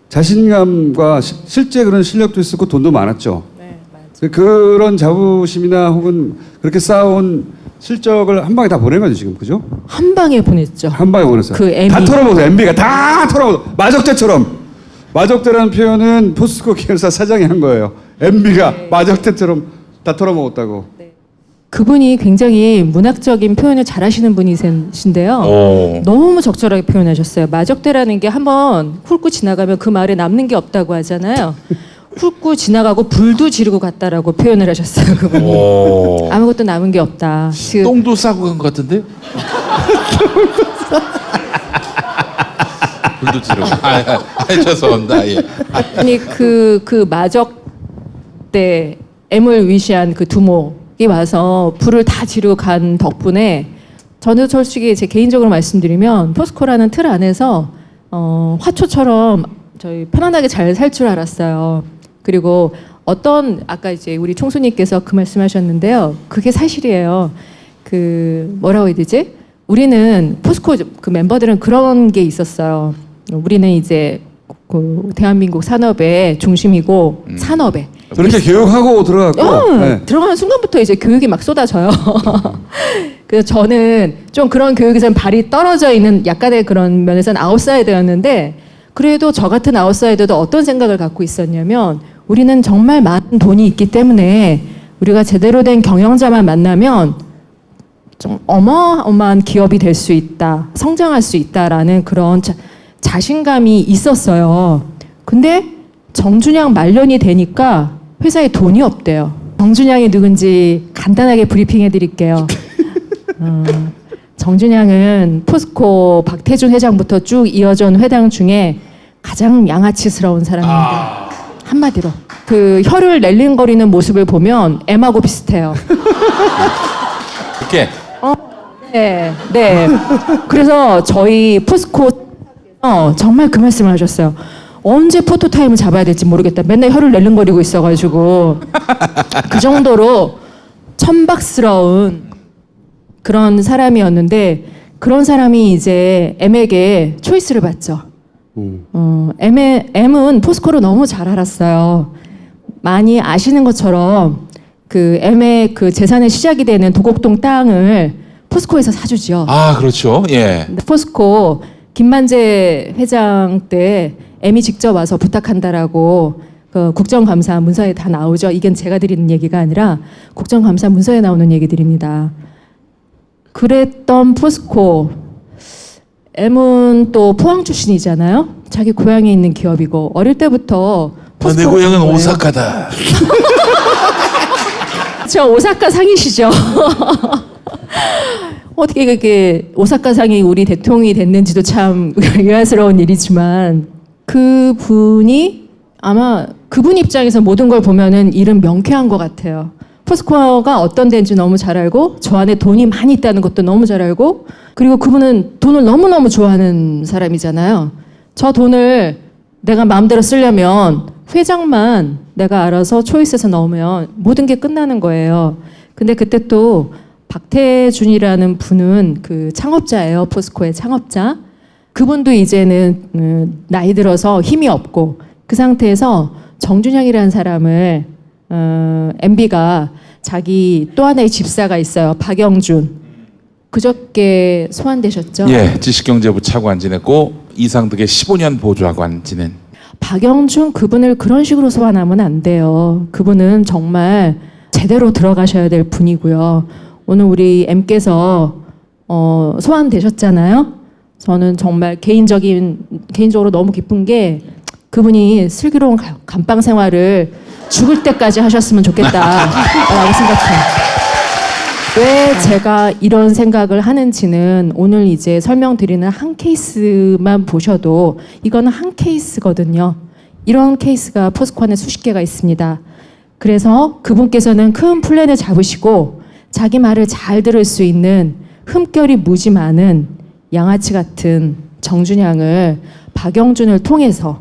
자신감과 실제 그런 실력도 있었고 돈도 많았죠. 그런 자부심이나 혹은 그렇게 쌓아온 실적을 한 방에 다 보낸 거죠 지금, 그죠? 한 방에 보냈죠. 한 방에 보냈어요. 그 MB. 다 털어먹었어. MB가 다 털어먹었어. 마적대처럼. 마적대라는 표현은 포스코 계열사 사장이 한 거예요. MB가 마적대처럼 다 털어먹었다고. 그분이 굉장히 문학적인 표현을 잘하시는 분이신데요. 너무 적절하게 표현하셨어요. 마적대라는 게 한번 훑고 지나가면 그 마을에 남는 게 없다고 하잖아요. 훑고 지나가고 불도 지르고 갔다라고 표현을 하셨어요. 그분이. 아무것도 남은 게 없다. 똥도 싸고 간 것 같은데요? 불도 지르고. 죄송합니다. 예. 아니 그 마적대 M을 위시한 그 두목이 와서 불을 다 지르고 간 덕분에 저는 솔직히 제 개인적으로 말씀드리면 포스코라는 틀 안에서 화초처럼 저희 편안하게 잘 살 줄 알았어요. 그리고 어떤 아까 이제 우리 총수님께서 그 말씀하셨는데요. 그게 사실이에요. 그 뭐라고 해야 되지? 우리는 포스코 그 멤버들은 그런 게 있었어요. 우리는 이제 그 대한민국 산업의 중심이고 산업에 그렇게 교육하고 들어갔고 들어가는 순간부터 이제 교육이 막 쏟아져요. 그래서 저는 좀 그런 교육에서는 발이 떨어져 있는 약간의 그런 면에서는 아웃사이더였는데 그래도 저 같은 아웃사이더도 어떤 생각을 갖고 있었냐면 우리는 정말 많은 돈이 있기 때문에 우리가 제대로 된 경영자만 만나면 좀 어마어마한 기업이 될 수 있다, 성장할 수 있다라는 그런 자신감이 있었어요. 근데 정준양 말년이 되니까 회사에 돈이 없대요. 정준양이 누군지 간단하게 브리핑해 드릴게요. 정준양은 포스코 박태준 회장부터 쭉 이어져 온 회장 중에 가장 양아치스러운 사람입니다. 한마디로 그 혀를 낼링거리는 모습을 보면 M하고 비슷해요. 이렇게. 네. 그래서 저희 포스코 정말 그 말씀을 하셨어요. 언제 포토타임을 잡아야 될지 모르겠다. 맨날 혀를 낼름거리고 있어가지고 그 정도로 천박스러운 그런 사람이었는데 그런 사람이 이제 M에게 초이스를 받죠. M은 포스코를 너무 잘 알았어요. 많이 아시는 것처럼 그 M의 그 재산의 시작이 되는 도곡동 땅을 포스코에서 사주죠. 아, 그렇죠. 예. 포스코 김만재 회장 때 M이 직접 와서 부탁한다라고 그 국정감사 문서에 다 나오죠. 이건 제가 드리는 얘기가 아니라 국정감사 문서에 나오는 얘기들입니다. 그랬던 포스코 M은 또 포항 출신이잖아요. 자기 고향에 있는 기업이고 어릴 때부터 내 고향은 오사카다. 저 오사카 상이시죠. 어떻게 그게 오사카 상이 우리 대통령이 됐는지도 참 의아스러운 일이지만 그분이 아마 그분 입장에서 모든 걸 보면은 일은 명쾌한 것 같아요. 포스코가 어떤 데인지 너무 잘 알고 저 안에 돈이 많이 있다는 것도 너무 잘 알고 그리고 그분은 돈을 너무너무 좋아하는 사람이잖아요. 저 돈을 내가 마음대로 쓰려면 회장만 내가 알아서 초이스해서 넣으면 모든 게 끝나는 거예요. 근데 그때 또 박태준이라는 분은 그 창업자예요. 포스코의 창업자. 그분도 이제는 나이 들어서 힘이 없고 그 상태에서 정준영이라는 사람을 MB가 자기 또 하나의 집사가 있어요. 박영준. 그저께 소환되셨죠? 예, 지식경제부 차관 지냈고 이상득의 15년 보좌관 지낸. 박영준 그분을 그런 식으로 소환하면 안 돼요. 그분은 정말 제대로 들어가셔야 될 분이고요. 오늘 우리 M께서 소환되셨잖아요. 저는 정말 개인적으로 너무 기쁜 게 그분이 슬기로운 감방 생활을 죽을 때까지 하셨으면 좋겠다라고 생각해요. 왜 제가 이런 생각을 하는지는 오늘 이제 설명드리는 한 케이스만 보셔도 이거는 한 케이스거든요. 이런 케이스가 포스코 안에 수십 개가 있습니다. 그래서 그분께서는 큰 플랜을 잡으시고 자기 말을 잘 들을 수 있는 흠결이 무지 많은 양아치 같은 정준양을 박영준을 통해서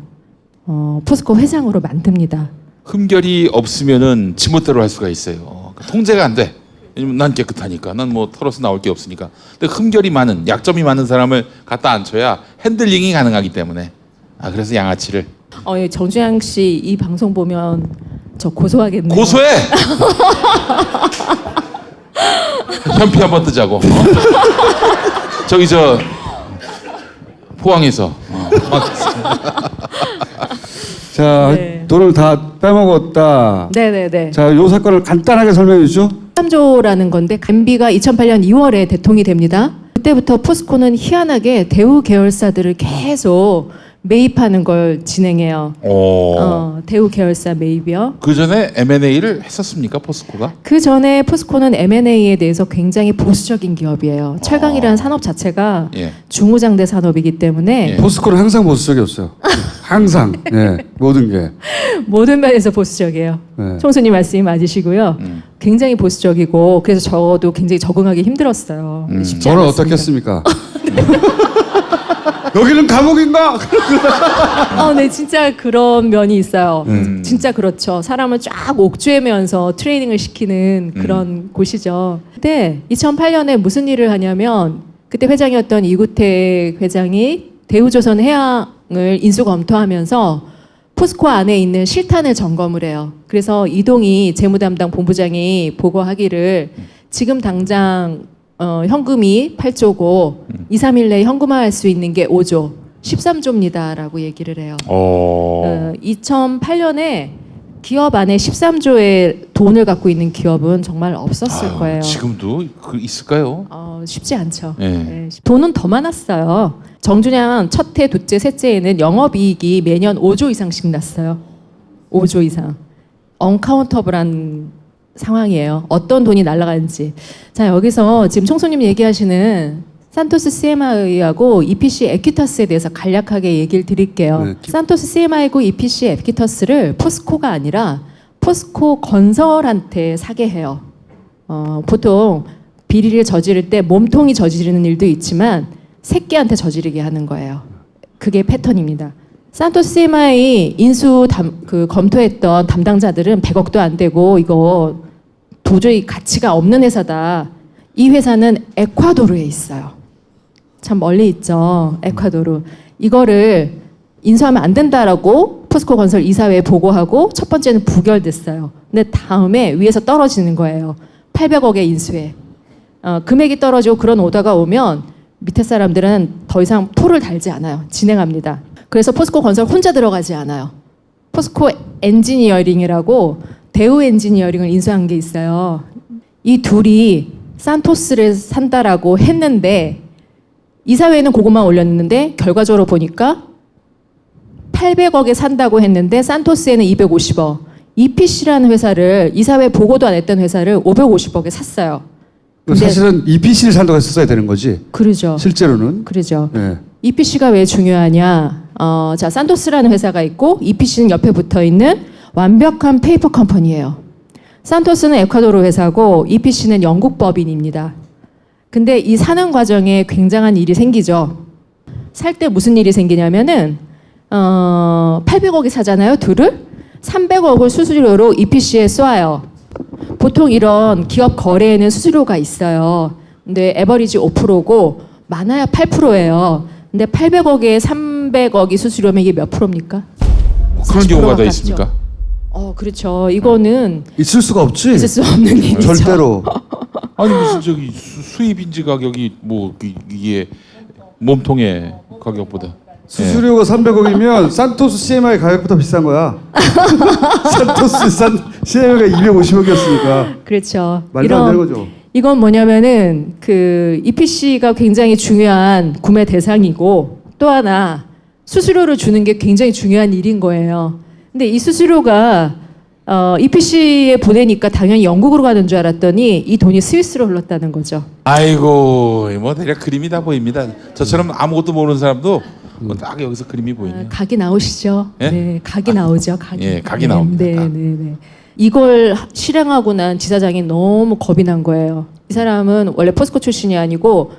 포스코 회장으로 만듭니다. 흠결이 없으면은 지멋대로 할 수가 있어요. 통제가 안 돼. 왜냐면 난 깨끗하니까. 난 뭐 털어서 나올 게 없으니까. 근데 흠결이 많은, 약점이 많은 사람을 갖다 앉혀야 핸들링이 가능하기 때문에. 아, 그래서 양아치를. 예, 정주영 씨 이 방송 보면 저 고소하겠네요. 고소해! 현피 한번 뜨자고. 저기 저 포항에서. 자, 네. 돈을 다 빼먹었다. 네네네. 자, 요 사건을 간단하게 설명해 주죠. 3조라는 건데 MB가 2008년 2월에 대통이 됩니다. 그때부터 포스코는 희한하게 대우 계열사들을 계속 매입하는 걸 진행해요. 대우 계열사 매입이요. 그 전에 M&A를 했었습니까, 포스코가? 그 전에 포스코는 M&A에 대해서 굉장히 보수적인 기업이에요. 철강이라는 산업 자체가 예. 중후장대 산업이기 때문에 포스코는 항상 보수적이었어요. 항상. 네, 모든 게. 모든 면에서 보수적이에요. 네. 총수님 말씀이 맞으시고요. 굉장히 보수적이고 그래서 저도 굉장히 적응하기 힘들었어요. 쉽지 저는 않았습니다. 어떻겠습니까? 여기는 감옥인가? 네, 진짜 그런 면이 있어요. 진짜 그렇죠. 사람을 쫙 옥죄면서 트레이닝을 시키는 그런 곳이죠. 근데 2008년에 무슨 일을 하냐면 그때 회장이었던 이구택 회장이 대우조선 해양을 인수 검토하면서 포스코 안에 있는 실탄을 점검을 해요. 그래서 이동희 재무담당 본부장이 보고하기를 지금 당장 현금이 8조고 2, 3일 내에 현금화할 수 있는 게 5조, 13조입니다라고 얘기를 해요. 2008년에 기업 안에 13조의 돈을 갖고 있는 기업은 정말 없었을 거예요. 지금도 있을까요? 쉽지 않죠. 네. 네, 돈은 더 많았어요. 정준양 첫해, 둘째, 셋째에는 영업이익이 매년 5조 이상씩 났어요. 5조 이상. 언카운터블한 상황이에요. 어떤 돈이 날아가는지. 자, 여기서 지금 총수님 얘기하시는 산토스 CMI하고 EPC 에퀴터스에 대해서 간략하게 얘기를 드릴게요. 네. 산토스 CMI하고 EPC 에퀴터스를 포스코가 아니라 포스코 건설한테 사게 해요. 보통 비리를 저지를 때 몸통이 저지르는 일도 있지만 새끼한테 저지르게 하는 거예요. 그게 패턴입니다. 산토스 CMI 인수 검토했던 담당자들은 100억도 안 되고 이거 도저히 가치가 없는 회사다. 이 회사는 에콰도르에 있어요. 참 멀리 있죠. 에콰도르. 이거를 인수하면 안 된다라고 포스코 건설 이사회에 보고하고 첫 번째는 부결됐어요. 근데 다음에 위에서 떨어지는 거예요. 800억의 인수에. 금액이 떨어지고 그런 오더가 오면 밑에 사람들은 더 이상 토를 달지 않아요. 진행합니다. 그래서 포스코 건설 혼자 들어가지 않아요. 포스코 엔지니어링이라고 대우 엔지니어링을 인수한 게 있어요. 이 둘이 산토스를 산다라고 했는데 이사회에는 그것만 올렸는데 결과적으로 보니까 800억에 산다고 했는데 산토스에는 250억. EPC라는 회사를 이사회 보고도 안 했던 회사를 550억에 샀어요. 사실은 EPC를 산다고 했었어야 되는 거지. 그러죠. 실제로는. 그러죠. 네. EPC가 왜 중요하냐? 자, 산토스라는 회사가 있고 EPC는 옆에 붙어 있는 완벽한 페이퍼 컴퍼니예요. 산토스는 에콰도르 회사고 EPC는 영국 법인입니다. 근데 이 사는 과정에 굉장한 일이 생기죠. 살 때 무슨 일이 생기냐면은 800억에 사잖아요, 둘을. 300억을 수수료로 EPC에 쏘아요. 보통 이런 기업 거래에는 수수료가 있어요. 근데 에버리지 5%고 많아야 8%예요. 근데 800억에 300억이 수수료면 이게 몇 프로입니까? 그런 경우가 더 가깝죠. 있습니까? 그렇죠. 이거는 있을 수가 없지. 있을 수 없는 일이죠. 절대로. 아니 무슨 저기 수입 인지 가격이 뭐 이게 몸통의 가격보다 수수료가 300억이면 산토스 CMI 가격보다 비싼 거야. 산토스 CMI가 250억이었으니까. 그렇죠. 말도 안 되는 거죠. 이건 뭐냐면은 그 EPC가 굉장히 중요한 구매 대상이고 또 하나 수수료를 주는 게 굉장히 중요한 일인 거예요. 근데 이 수수료가 EPC에 보내니까 당연히 영국으로 가는 줄 알았더니 이 돈이 스위스로 흘렀다는 거죠. 아이고 뭐 대략 그림이 다 보입니다. 저처럼 아무것도 모르는 사람도 딱 여기서 그림이 보이네요. 각이 나오시죠? 예? 네, 각이 나오죠. 각이. 예, 각이 나옵니다. 네. 이걸 실행하고 난 지사장이 너무 겁이 난 거예요. 이 사람은 원래 포스코 출신이 아니고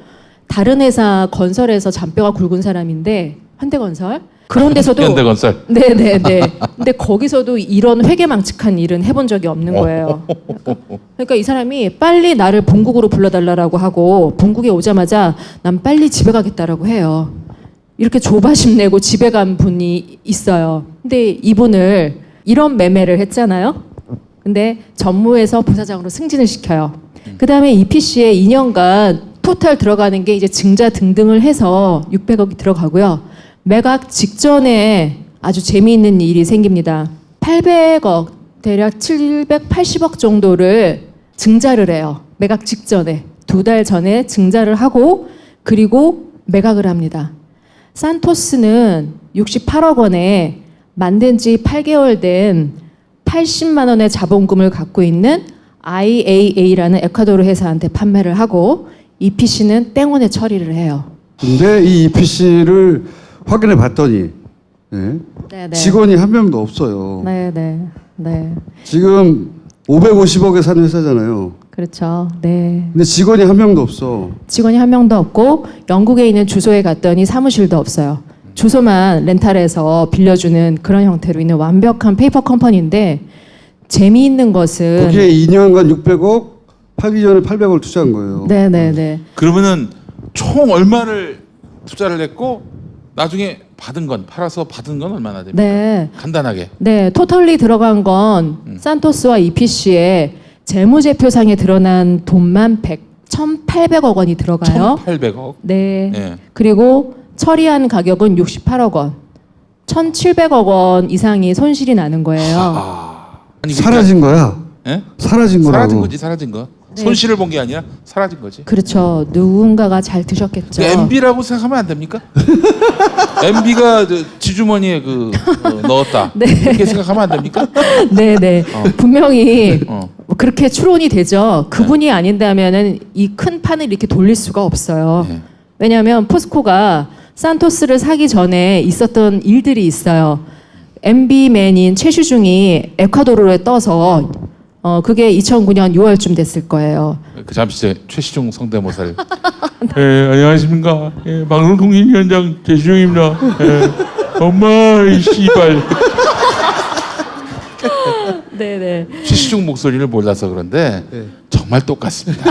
다른 회사 건설에서 잔뼈가 굵은 사람인데 현대건설. 그런 데서도 현대건설. 네네네. 근데 거기서도 이런 회계망측한 일은 해본 적이 없는 거예요. 그러니까 이 사람이 빨리 나를 본국으로 불러달라고 하고 본국에 오자마자 난 빨리 집에 가겠다라고 해요. 이렇게 조바심 내고 집에 간 분이 있어요. 근데 이분을 이런 매매를 했잖아요. 근데 전무에서 부사장으로 승진을 시켜요. 그 다음에 EPC에 2년간 토탈 들어가는 게 이제 증자 등등을 해서 600억이 들어가고요. 매각 직전에 아주 재미있는 일이 생깁니다. 800억, 대략 780억 정도를 증자를 해요. 매각 직전에. 2달 전에 증자를 하고 그리고 매각을 합니다. 산토스는 68억 원에 만든 지 8개월 된 80만 원의 자본금을 갖고 있는 IAA라는 에콰도르 회사한테 판매를 하고 EPC는 땡원에 처리를 해요. 근데 이 EPC를 확인해 봤더니 네네. 직원이 한 명도 없어요. 네네. 네. 지금 550억에 산 회사잖아요. 그렇죠. 네. 근데 직원이 한 명도 없어. 직원이 한 명도 없고 영국에 있는 주소에 갔더니 사무실도 없어요. 주소만 렌탈해서 빌려주는 그런 형태로 있는 완벽한 페이퍼 컴퍼니인데 재미있는 것은 거기에 2년간 600억, 팔기 전에 800억을 투자한 거예요. 네네네. 그러면은 총 얼마를 투자를 했고 나중에 받은 건 팔아서 받은 건 얼마나 됩니까? 네. 간단하게. 네, 토털리 들어간 건 산토스와 EPC에 재무제표상에 드러난 돈만 1,800억 원이 들어가요. 1,800억. 네. 예. 그리고 처리한 가격은 68억 원. 1,700억 원 이상이 손실이 나는 거예요. 아니, 사라진 거야. 예? 사라진 거라고. 사라진 거지, 사라진 거. 네. 손실을 본 게 아니라 사라진 거지. 그렇죠. 누군가가 잘 드셨겠죠. MB라고 생각하면 안 됩니까? MB가 지주머니에 넣었다. 네. 이렇게 생각하면 안 됩니까? 네네. 분명히 어. 그렇게 추론이 되죠. 그분이 아닌다면은 이 큰 판을 이렇게 돌릴 수가 없어요. 네. 왜냐하면 포스코가 산토스를 사기 전에 있었던 일들이 있어요. MB맨인 최슈중이 에콰도르에 떠서 그게 2009년 6월쯤 됐을 거예요. 그 잠시 최시중 성대모사를. 예, 안녕하십니까. 예, 방송통신위원장 최시중입니다. 예, 엄마 이 씨발. 네네. 최시중 목소리를 몰라서 그런데 정말 똑같습니다.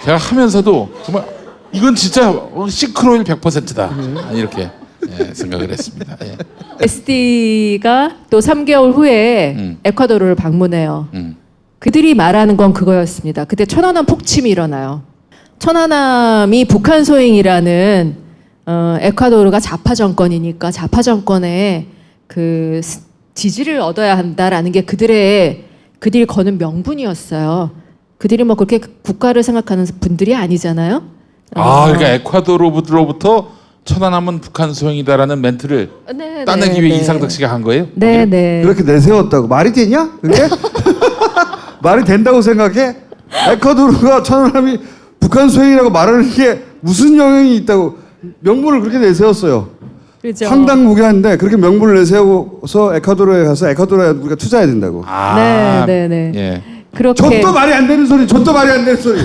제가 하면서도 정말 이건 진짜 싱크로율 100%다. 이렇게 생각을 했습니다. 예. SD가 또 3개월 후에 에콰도르를 방문해요. 그들이 말하는 건 그거였습니다. 그때 천안함 폭침이 일어나요. 천안함이 북한 소행이라는 에콰도르가 좌파 정권이니까 좌파 정권의 그 지지를 얻어야 한다라는 게 그들이 거는 명분이었어요. 그들이 뭐 그렇게 국가를 생각하는 분들이 아니잖아요. 그러니까 에콰도르로부터 천안함은 북한 소행이다라는 멘트를 따내기 위해 이상덕 씨가 한 거예요? 네네. 그렇게 내세웠다고 말이 되냐? 그게 말이 된다고 생각해? 에콰도르가 천안함이 북한 소행이라고 말하는 게 무슨 영향이 있다고 명분을 그렇게 내세웠어요. 그렇죠. 황당무계한데 그렇게 명분을 내세워서 에콰도르에 가서 에콰도르에 우리가 투자해야 된다고. 네네네. 예. 그렇게 저도 말이 안 되는 소리, 저도 말이 안 되는 소리.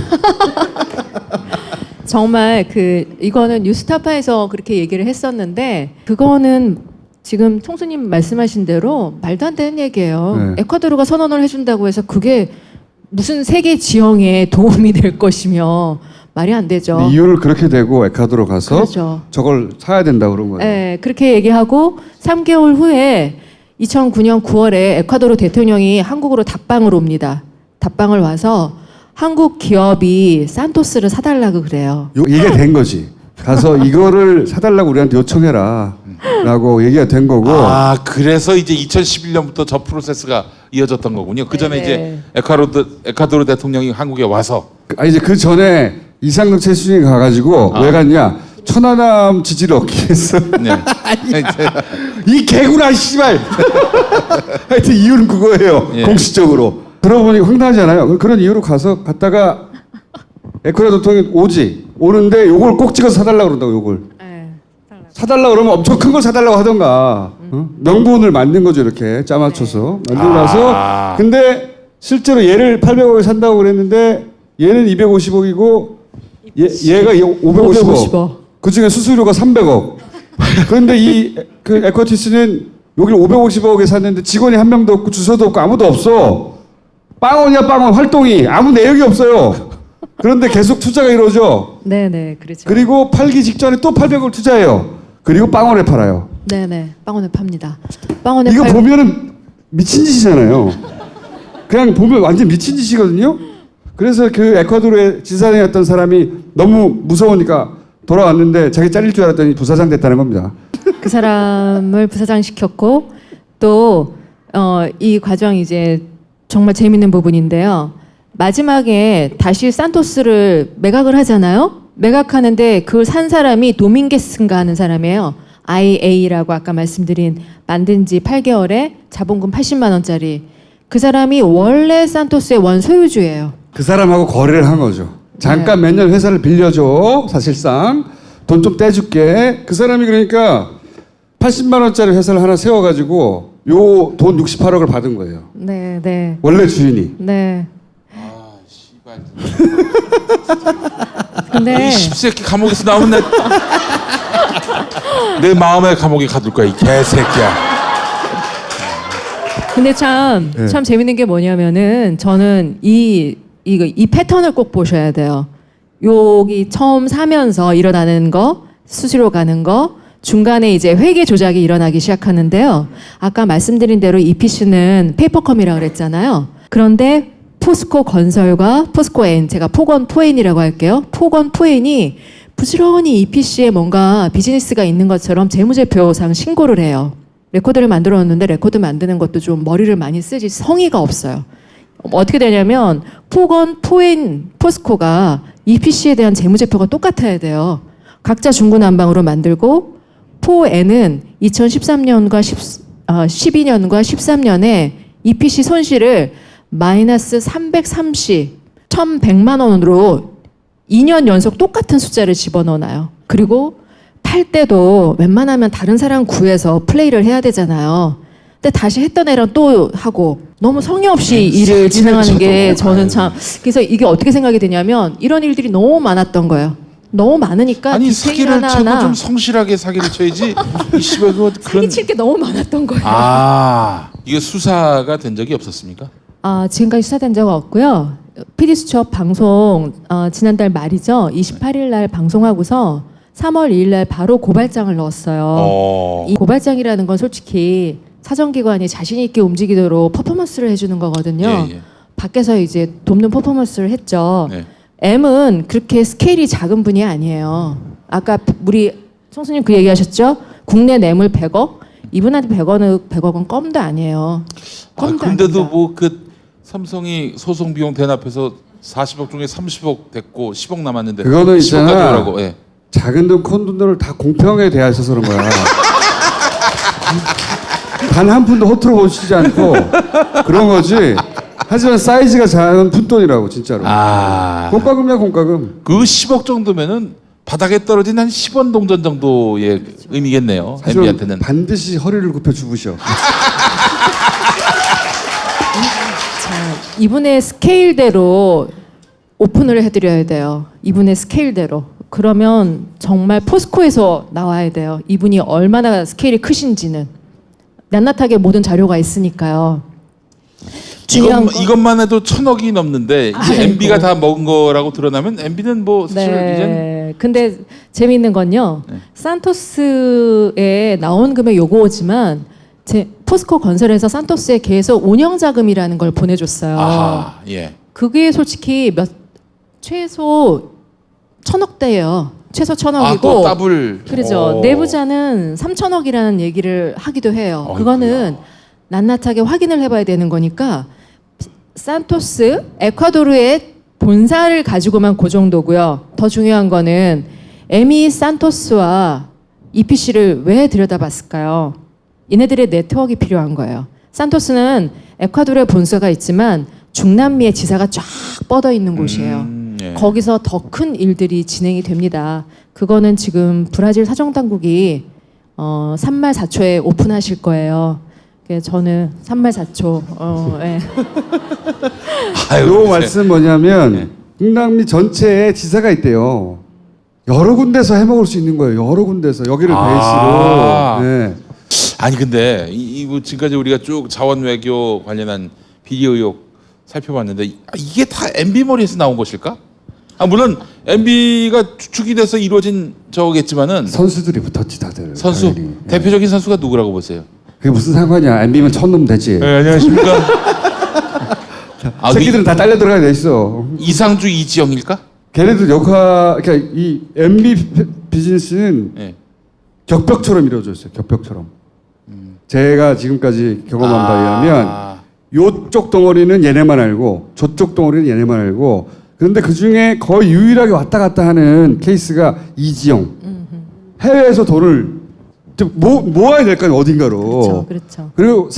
정말 이거는 뉴스타파에서 그렇게 얘기를 했었는데 그거는 지금 총수님 말씀하신 대로 말도 안 되는 얘기예요. 네. 에콰도르가 선언을 해준다고 해서 그게 무슨 세계 지형에 도움이 될 것이며 말이 안 되죠. 이유를 그렇게 대고 에콰도르 가서 그렇죠. 저걸 사야 된다 그런 거예요. 네, 그렇게 얘기하고 3개월 후에 2009년 9월에 에콰도르 대통령이 한국으로 답방을 옵니다. 답방을 와서 한국 기업이 산토스를 사달라고 그래요. 얘기가 된 거지. 가서 이거를 사달라고 우리한테 요청해라 라고 얘기가 된 거고. 그래서 이제 2011년부터 저 프로세스가 이어졌던 거군요. 그 전에 네네. 이제 에콰도르 대통령이 한국에 와서 이제 그 전에 이상덕 최수중이 가가지고 왜 갔냐? 천안함 지지를 얻기 위해서. 네. 이 개구나 씨발. 하여튼 이유는 그거예요. 예. 공식적으로. 들어보니 황당하지 않아요? 그런 이유로 갔다가 에콰도르 대통령이 오는데 요걸 꼭 찍어서 사달라고 그런다고 요걸. 네, 사달라고 그러면 엄청 큰 걸 사달라고 하던가. 명분을 만든 거죠 이렇게 짜맞춰서. 만들고 나서 근데 실제로 얘를 800억에 산다고 그랬는데 얘는 250억이고 얘가 550억. 그중에 수수료가 300억. 그런데 그 에쿼티스는 여기를 550억에 샀는데 직원이 한 명도 없고 주소도 없고 아무도 없어. 빵원이야 빵원. 활동이 아무 내역이 없어요. 그런데 계속 투자가 이루어져. 네네, 그렇죠. 그리고 팔기 직전에 또 800억을 투자해요. 그리고 빵원에 팔아요. 네네, 빵원에 팝니다. 빵원에 이거 보면은 미친 짓이잖아요. 그냥 보면 완전 미친 짓이거든요. 그래서 그 에콰도르의 지사장이었던 사람이 너무 무서우니까 돌아왔는데 자기 잘릴 줄 알았더니 부사장 됐다는 겁니다. 그 사람을 부사장 시켰고 또 이 과정이 이제 정말 재밌는 부분인데요. 마지막에 다시 산토스를 매각을 하잖아요. 매각하는데 그걸 산 사람이 도밍게스인가 하는 사람이에요. IA라고 아까 말씀드린 만든 지 8개월에 자본금 80만 원짜리. 그 사람이 원래 산토스의 원소유주예요. 그 사람하고 거래를 한 거죠. 잠깐 몇 년 회사를 빌려줘. 사실상 돈 좀 떼줄게. 그 사람이 그러니까 80만 원짜리 회사를 하나 세워가지고 요 돈 68억을 받은 거예요. 네, 네. 원래 주인이. 네. 아, 씨발. 근데 이 십새끼 감옥에서 나오면 내 마음의 감옥에 가둘 거야, 이 개새끼야. 근데 참 재밌는 게 뭐냐면은 저는 이 패턴을 꼭 보셔야 돼요. 여기 처음 사면서 일어나는 거, 수수료 가는 거, 중간에 이제 회계 조작이 일어나기 시작하는데요. 아까 말씀드린 대로 EPC는 페이퍼컴이라고 그랬잖아요. 그런데 포스코 건설과 포스코 N, 제가 포건 포엔이라고 할게요. 포건 포엔이 부지런히 EPC에 뭔가 비즈니스가 있는 것처럼 재무제표상 신고를 해요. 레코드를 만들어 놨는데 레코드 만드는 것도 좀 머리를 많이 쓰지 성의가 없어요. 어떻게 되냐면 포건, 포엔, 포스코가 EPC에 대한 재무제표가 똑같아야 돼요. 각자 중구난방으로 만들고 포엔은 2013년과 12년과 13년에 EPC 손실을 마이너스 1100만 원으로 2년 연속 똑같은 숫자를 집어넣어놔요. 그리고 팔 때도 웬만하면 다른 사람 구해서 플레이를 해야 되잖아요. 근데 다시 했던 애랑 또 하고 너무 성의 없이 일을 진행하는 게 저는 참 그래서 이게 어떻게 생각이 되냐면 이런 일들이 너무 많았던 거예요. 너무 많으니까 아니 디테일 사기를 쳐도 하나하나 좀 성실하게 사기를 쳐야지. 이 씨발 그거 사기 칠 게 너무 많았던 거예요. 아, 이게 수사가 된 적이 없었습니까? 지금까지 수사된 적 없고요. PD수첩 방송 지난달 말이죠. 28일 날 방송하고서 3월 2일 날 바로 고발장을 넣었어요. 이 고발장이라는 건 솔직히 사정기관이 자신 있게 움직이도록 퍼포먼스를 해주는 거거든요. 예. 밖에서 이제 돕는 퍼포먼스를 했죠. 네. M은 그렇게 스케일이 작은 분이 아니에요. 아까 우리 총수님 그 얘기하셨죠? 국내 뇌물 100억? 이분한테 100억은 껌도 아니에요. 껌도 근데도 아닙니다. 뭐 그 삼성이 소송 비용 대납해서 40억 중에 30억 됐고 10억 남았는데 그거는 10억까지 있잖아. 오라고. 예. 작은 돈, 큰 돈들을 다 공평하게 대하셔서 그런 거야. 단 한 푼도 허투루 보시지 않고 그런 거지. 하지만 사이즈가 작은 푼돈이라고 진짜로. 공과금이야 공과금. 그 10억 정도면은 바닥에 떨어진 한 10원 동전 정도의 의미겠네요. 하지만 MB한테는. 반드시 허리를 굽혀 주부셔. 이분의 스케일대로 오픈을 해드려야 돼요. 이분의 스케일대로. 그러면 정말 포스코에서 나와야 돼요. 이분이 얼마나 스케일이 크신지는. 낱낱하게 모든 자료가 있으니까요. 이것만 해도 1,000억이 넘는데 이게 MB가 다 먹은 거라고 드러나면 MB는 뭐 사실 이제 근데 재미있는 건요. 산토스에 나온 금액 요거지만 포스코 건설에서 산토스에 계속 운영 자금이라는 걸 보내줬어요. 아하, 예. 그게 솔직히 최소 1,000억대예요. 최소 1,000억이고. 또 더블. 그렇죠. 내부자는 3,000억이라는 얘기를 하기도 해요. 그거는 낱낱하게 확인을 해봐야 되는 거니까 산토스, 에콰도르의 본사를 가지고만 그 정도고요. 더 중요한 거는 에미 산토스와 EPC를 왜 들여다봤을까요? 얘네들의 네트워크가 필요한 거예요. 산토스는 에콰도르에 본사가 있지만 중남미에 지사가 쫙 뻗어 있는 곳이에요. 예. 거기서 더 큰 일들이 진행이 됩니다. 그거는 지금 브라질 사정당국이 3말 4초에 오픈하실 거예요. 저는 3말 4초. 예. 요 말씀 뭐냐면 중남미 전체에 지사가 있대요. 여러 군데서 해먹을 수 있는 거예요. 여러 군데서 여기를 아. 베이스로. 네. 아니 근데 뭐 지금까지 우리가 쭉 자원 외교 관련한 비리 의혹 살펴봤는데 이게 다 MB 머리에서 나온 것일까? 물론 MB가 주축이 돼서 이루어진 저겠지만은 선수들이 붙었지 다들. 선수 당연히. 대표적인 선수가 누구라고 보세요? 그게 무슨 상관이야? MB면 천 놈 되지. 네, 안녕하십니까? 새끼들은 다 딸려 들어가야 돼 있어. 이상주 이지영일까? 걔네들 그러니까 이 MB 비즈니스는 네. 격벽처럼 이루어져 있어요. 격벽처럼. 제가 지금까지 경험한 바에 의하면 요쪽 덩어리는 얘네만 알고 저쪽 덩어리는 얘네만 알고 그런데 그중에 거의 유일하게 왔다 갔다 하는 케이스가 이지영. 해외에서 돈을 모아야 될 거 아니에요. 어딘가로. 그렇죠. 그렇죠. 그리고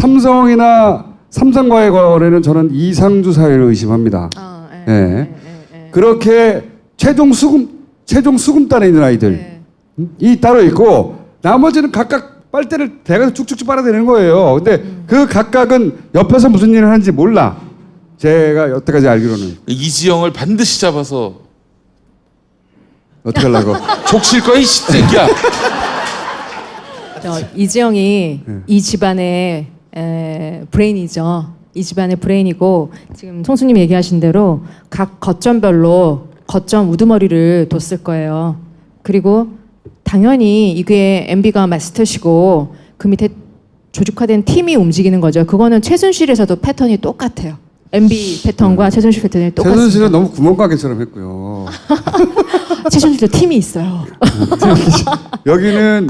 삼성과의 거래는 저는 이상주 사회를 의심합니다. 그렇게 최종 수금단에 있는 아이들 이 따로 있고 나머지는 각각 빨대를 대가서 쭉쭉쭉 빨아대는 거예요. 근데 그 각각은 옆에서 무슨 일을 하는지 몰라. 제가 여태까지 알기로는. 이지영을 반드시 잡아서 어떻게 하려고? 족칠 거야 이 새끼야. 이지영이 이 집안의 브레인이죠. 이 집안의 브레인이고 지금 총수님 얘기하신 대로 각 거점별로 거점 우두머리를 뒀을 거예요. 그리고 당연히 이게 MB가 마스터시고 그 밑에 조직화된 팀이 움직이는 거죠. 그거는 최순실에서도 패턴이 똑같아요. MB 패턴과 최순실 패턴이 똑같습니다. 최순실은 너무 구멍가게처럼 했고요. 최순실도 팀이 있어요. 여기는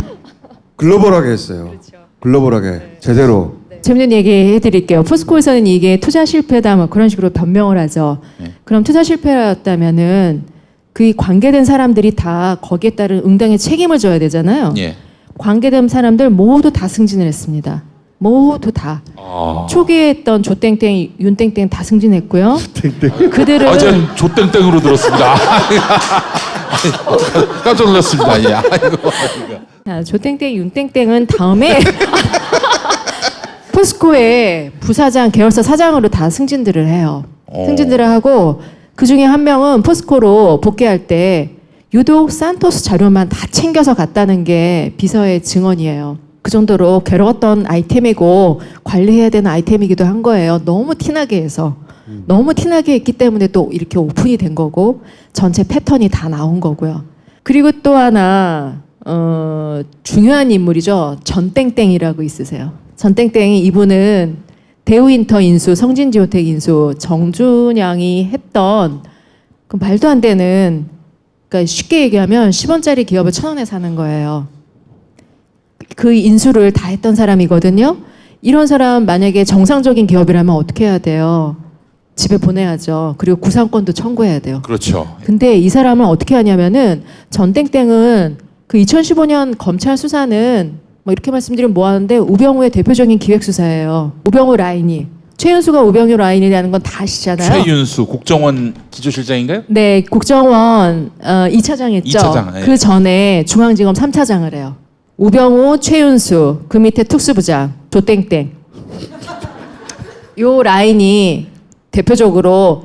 글로벌하게 했어요. 글로벌하게 제대로. 재밌는 얘기 해드릴게요. 포스코에서는 이게 투자 실패다 뭐 그런 식으로 변명을 하죠. 그럼 투자 실패였다면은 그 관계된 사람들이 다 거기에 따른 응당의 책임을 져야 되잖아요. 예. 관계된 사람들 모두 다 승진을 했습니다. 모두 다. 초기에 했던 조땡땡, 윤땡땡 다 승진했고요. 그들은 제가 조땡땡으로 들었습니다. 깜짝 놀랐습니다. 예. 자, 조땡땡, 윤땡땡은 다음에 포스코의 부사장, 계열사 사장으로 다 승진들을 해요. 승진들을 하고 그 중에 한 명은 포스코로 복귀할 때 유독 산토스 자료만 다 챙겨서 갔다는 게 비서의 증언이에요. 그 정도로 괴로웠던 아이템이고 관리해야 되는 아이템이기도 한 거예요. 너무 티나게 해서. 너무 티나게 했기 때문에 또 이렇게 오픈이 된 거고 전체 패턴이 다 나온 거고요. 그리고 또 하나 중요한 인물이죠. 전땡땡이라고 있으세요. 전땡땡이 이분은 대우인터 인수, 성진지오텍 인수, 정준양이 했던 그 말도 안 되는, 그러니까 쉽게 얘기하면 10원짜리 기업을 1,000원에 사는 거예요. 그 인수를 다 했던 사람이거든요. 이런 사람 만약에 정상적인 기업이라면 어떻게 해야 돼요? 집에 보내야죠. 그리고 구상권도 청구해야 돼요. 그렇죠. 근데 이 사람은 어떻게 하냐면은 전땡땡은 그 2015년 검찰 수사는 뭐 이렇게 말씀드리면 뭐하는데 우병우의 대표적인 기획수사예요. 우병우 라인이. 최윤수가 우병우 라인이라는 건 다 아시잖아요. 최윤수 국정원 기조실장인가요? 네, 국정원 2차장 했죠. 2차장, 네. 그 전에 중앙지검 3차장을 해요. 우병우, 최윤수, 그 밑에 특수부장 조땡땡. 요 라인이 대표적으로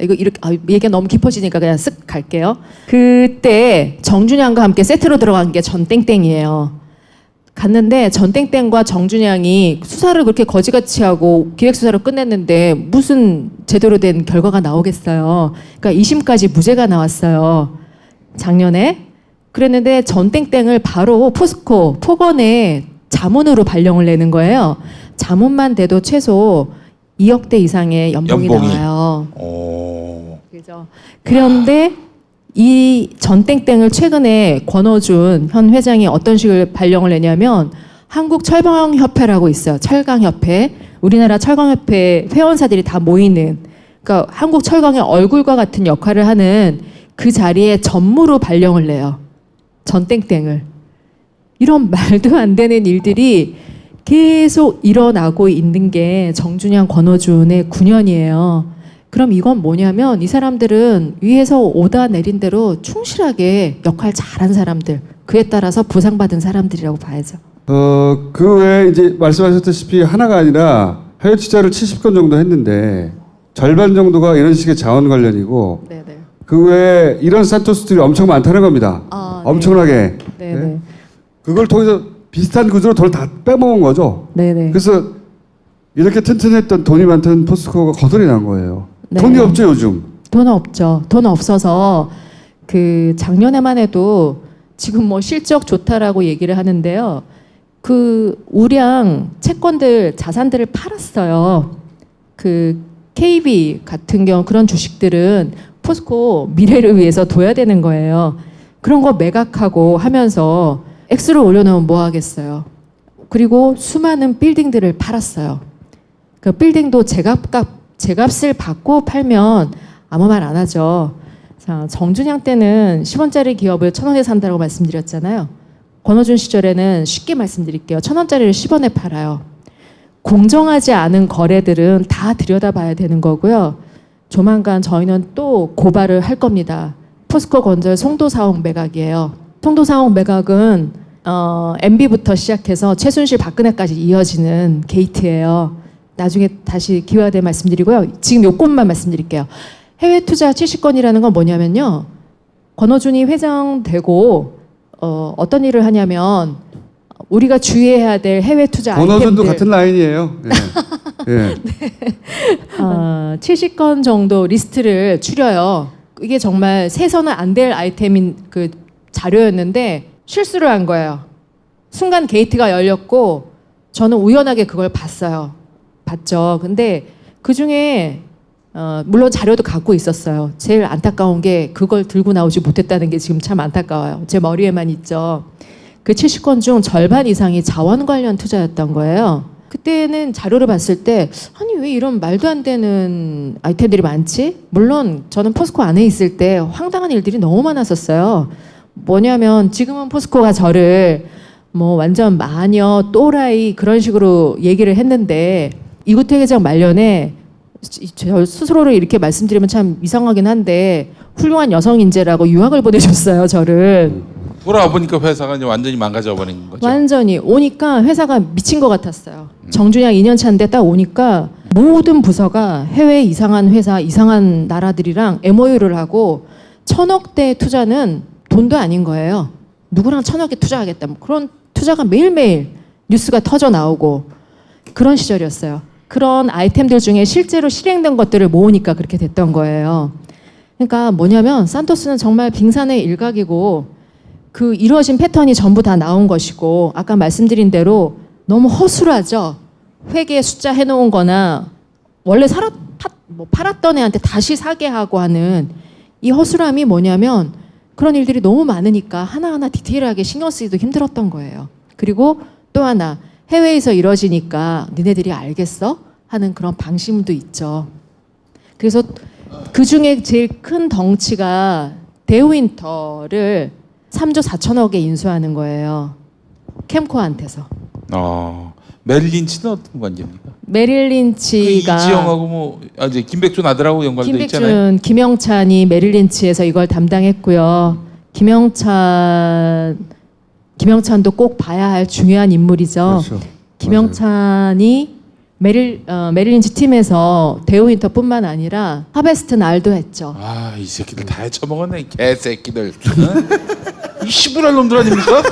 이거 이렇게 얘기가 너무 깊어지니까 그냥 쓱 갈게요. 그때 정준양과 함께 세트로 들어간 게 전땡땡이에요. 갔는데 전땡땡과 정준양이 수사를 그렇게 거지같이 하고 기획수사를 끝냈는데 무슨 제대로 된 결과가 나오겠어요. 그러니까 2심까지 무죄가 나왔어요. 작년에. 그랬는데 전땡땡을 바로 포스코 폭언에 자문으로 발령을 내는 거예요. 자문만 돼도 최소 2억대 이상의 연봉이 나와요. 그죠. 그런데 이 전땡땡을 최근에 권어준 현 회장이 어떤 식으로 발령을 내냐면 한국철강협회라고 있어요. 철강협회. 우리나라 철강협회 회원사들이 다 모이는, 그러니까 한국철강의 얼굴과 같은 역할을 하는 그 자리에 전무로 발령을 내요. 전땡땡을. 이런 말도 안 되는 일들이 계속 일어나고 있는 게 정준양, 권어준의 9년이에요. 그럼 이건 뭐냐면 이 사람들은 위에서 오다 내린 대로 충실하게 역할 잘한 사람들, 그에 따라서 보상받은 사람들이라고 봐야죠. 그 외에 이제 말씀하셨다시피 하나가 아니라 해외 투자를 70건 정도 했는데 절반 정도가 이런 식의 자원 관련이고 그 외에 이런 산토스들이 엄청 많다는 겁니다. 아, 엄청나게. 네. 네? 네. 그걸 통해서 비슷한 구조로 돈 다 빼먹은 거죠. 네네. 그래서 이렇게 튼튼했던 돈이 많던 포스코가 거덜이 난 거예요. 네. 돈이 없죠 요즘. 돈 없죠. 돈 없어서 그 작년에만 해도 지금 뭐 실적 좋다라고 얘기를 하는데요. 그 우량 채권들 자산들을 팔았어요. 그 KB 같은 경우 그런 주식들은 포스코 미래를 위해서 둬야 되는 거예요. 그런 거 매각하고 하면서 액수를 올려놓으면 뭐 하겠어요. 그리고 수많은 빌딩들을 팔았어요. 그 빌딩도 제값을 받고 팔면 아무 말 안 하죠. 자, 정준영 때는 10원짜리 기업을 1,000원에 산다고 말씀드렸잖아요. 권오준 시절에는 쉽게 말씀드릴게요. 1,000원짜리를 10원에 팔아요. 공정하지 않은 거래들은 다 들여다봐야 되는 거고요. 조만간 저희는 또 고발을 할 겁니다. 포스코 건설 송도 사옥 매각이에요. 송도 사옥 매각은 MB부터 시작해서 최순실 박근혜까지 이어지는 게이트예요. 나중에 다시 기회가 되면 말씀드리고요. 지금 요것만 말씀드릴게요. 해외 투자 70건이라는 건 뭐냐면요. 권오준이 회장되고 어떤 일을 하냐면 우리가 주의해야 될 해외 투자 권오준도 아이템들. 같은 라인이에요. 예. 예. 70건 정도 리스트를 추려요. 이게 정말 세서는 안 될 아이템인 그 자료였는데 실수를 한 거예요. 순간 게이트가 열렸고 저는 우연하게 그걸 봤어요. 봤죠. 근데 그 중에 물론 자료도 갖고 있었어요. 제일 안타까운 게 그걸 들고 나오지 못했다는 게 지금 참 안타까워요. 제 머리에만 있죠. 그 70건 중 절반 이상이 자원 관련 투자였던 거예요. 그때는 자료를 봤을 때 아니 왜 이런 말도 안 되는 아이템들이 많지? 물론 저는 포스코 안에 있을 때 황당한 일들이 너무 많았었어요. 뭐냐면 지금은 포스코가 저를 뭐 완전 마녀, 또라이 그런 식으로 얘기를 했는데 이구태 회장 말년에 저 스스로를 이렇게 말씀드리면 참 이상하긴 한데 훌륭한 여성 인재라고 유학을 보내줬어요, 저를. 돌아와 보니까 회사가 이제 완전히 망가져 버린 거죠. 완전히 오니까 회사가 미친 것 같았어요. 정준영 2년 차인데 딱 오니까 모든 부서가 해외 이상한 회사, 이상한 나라들이랑 MOU를 하고 1,000억대 투자는 돈도 아닌 거예요. 누구랑 1,000억에 투자하겠다. 뭐 그런 투자가 매일매일 뉴스가 터져 나오고 그런 시절이었어요. 그런 아이템들 중에 실제로 실행된 것들을 모으니까 그렇게 됐던 거예요. 그러니까 뭐냐면 산토스는 정말 빙산의 일각이고 그 이루어진 패턴이 전부 다 나온 것이고 아까 말씀드린 대로 너무 허술하죠. 회계 숫자 해놓은 거나 원래 팔았던 애한테 다시 사게 하고 하는 이 허술함이 뭐냐면 그런 일들이 너무 많으니까 하나하나 디테일하게 신경 쓰기도 힘들었던 거예요. 그리고 또 하나 해외에서 이루어지니까 니네들이 알겠어? 하는 그런 방심도 있죠. 그래서 그 중에 제일 큰 덩치가 데우윈터를 3조 4천억에 인수하는 거예요. 캠코한테서. 메릴 린치는 어떤 관계입니까? 메릴 린치가 이지영하고 뭐 이제 김백준 아들하고 연관돼 있잖아요. 김영찬이 메릴 린치에서 이걸 담당했고요. 김영찬도 꼭 봐야 할 중요한 인물이죠. 그렇죠. 김영찬이 메릴 린치 팀에서 데우윈터뿐만 아니라 하베스트 날도 했죠. 이 새끼들 다 해쳐먹었네, 개새끼들. 이 시부랄 놈들 아닙니까?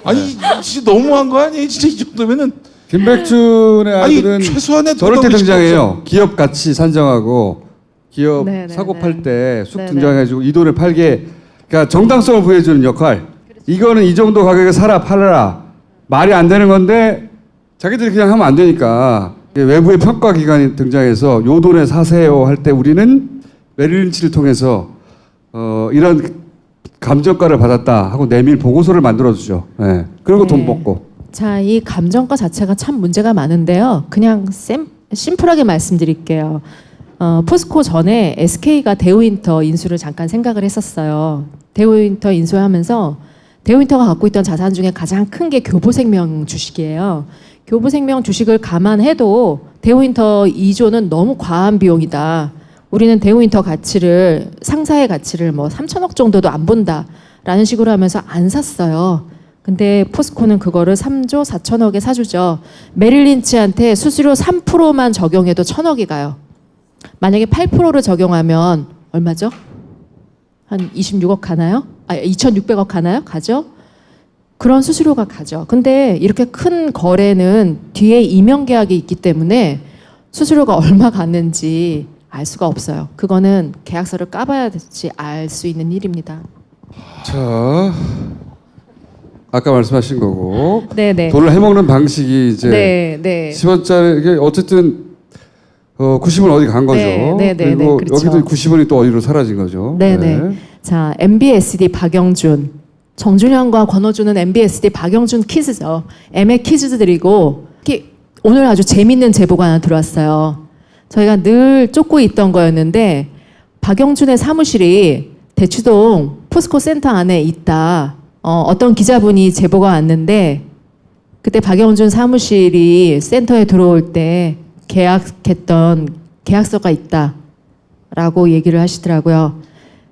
아니 진짜 너무한 거 아니에요? 진짜 이 정도면은. 김백준의 아들은 최소한의 저럴 때 도덕의식도 등장해요. 기업 가치 산정하고 기업 사고 팔 때 쑥 등장해가지고 이 돈을 팔게, 그러니까 정당성을 부여해주는 역할. 이거는 이 정도 가격에 팔아라. 말이 안 되는 건데 자기들이 그냥 하면 안 되니까 외부의 평가 기관이 등장해서 요 돈에 사세요 할 때 우리는 메릴 린치를 통해서 이런 감정가를 받았다 하고 내밀 보고서를 만들어주죠. 네. 그리고 돈 먹고. 자, 이 감정가 자체가 참 문제가 많은데요. 그냥 심플하게 말씀드릴게요. 포스코 전에 SK가 데우윈터 인수를 잠깐 생각을 했었어요. 데우윈터 인수하면서 데우윈터가 갖고 있던 자산 중에 가장 큰 게 교보생명 주식이에요. 교보생명 주식을 감안해도 데우윈터 2조는 너무 과한 비용이다. 우리는 데우윈터 가치를, 상사의 가치를 뭐 3천억 정도도 안 본다라는 식으로 하면서 안 샀어요. 근데 포스코는 그거를 3조 4천억에 사주죠. 메릴 린치한테 수수료 3%만 적용해도 1,000억이 가요. 만약에 8%를 적용하면 얼마죠? 한 26억 가나요? 2,600억 가나요? 가죠? 그런 수수료가 가죠. 근데 이렇게 큰 거래는 뒤에 임용 계약이 있기 때문에 수수료가 얼마 갔는지 알 수가 없어요. 그거는 계약서를 까봐야지 알 수 있는 일입니다. 자, 아까 말씀하신 거고 네네. 돈을 해먹는 방식이 이제 네. 10원짜리 이게 어쨌든 90원 어디 간 거죠. 네, 그리고 그렇죠. 여기도 90원이 또 어디로 사라진 거죠. 네네. 자, MBSD 박영준. 정준현과 권호준은 MBSD 박영준 키즈죠. M의 키즈들이고 오늘 아주 재밌는 제보가 하나 들어왔어요. 저희가 늘 쫓고 있던 거였는데 박영준의 사무실이 대치동 포스코 센터 안에 있다. 어떤 기자분이 제보가 왔는데 그때 박영준 사무실이 센터에 들어올 때 계약했던 계약서가 있다라고 얘기를 하시더라고요.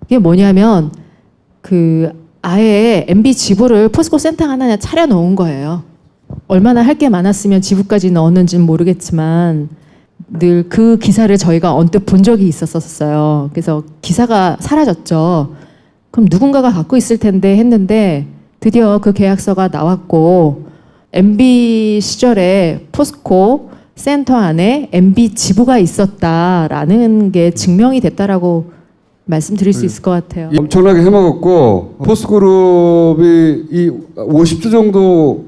이게 뭐냐면 아예 MB 지부를 포스코 센터 하나 차려 놓은 거예요. 얼마나 할 게 많았으면 지부까지 넣었는지는 모르겠지만 늘 그 기사를 저희가 언뜻 본 적이 있었어요. 그래서 기사가 사라졌죠. 그럼 누군가가 갖고 있을 텐데 했는데 드디어 그 계약서가 나왔고 MB 시절에 포스코 센터 안에 MB 지부가 있었다라는 게 증명이 됐다라고 말씀드릴 수 있을 것 같아요. 엄청나게 해먹었고 포스그룹이 이 50조 정도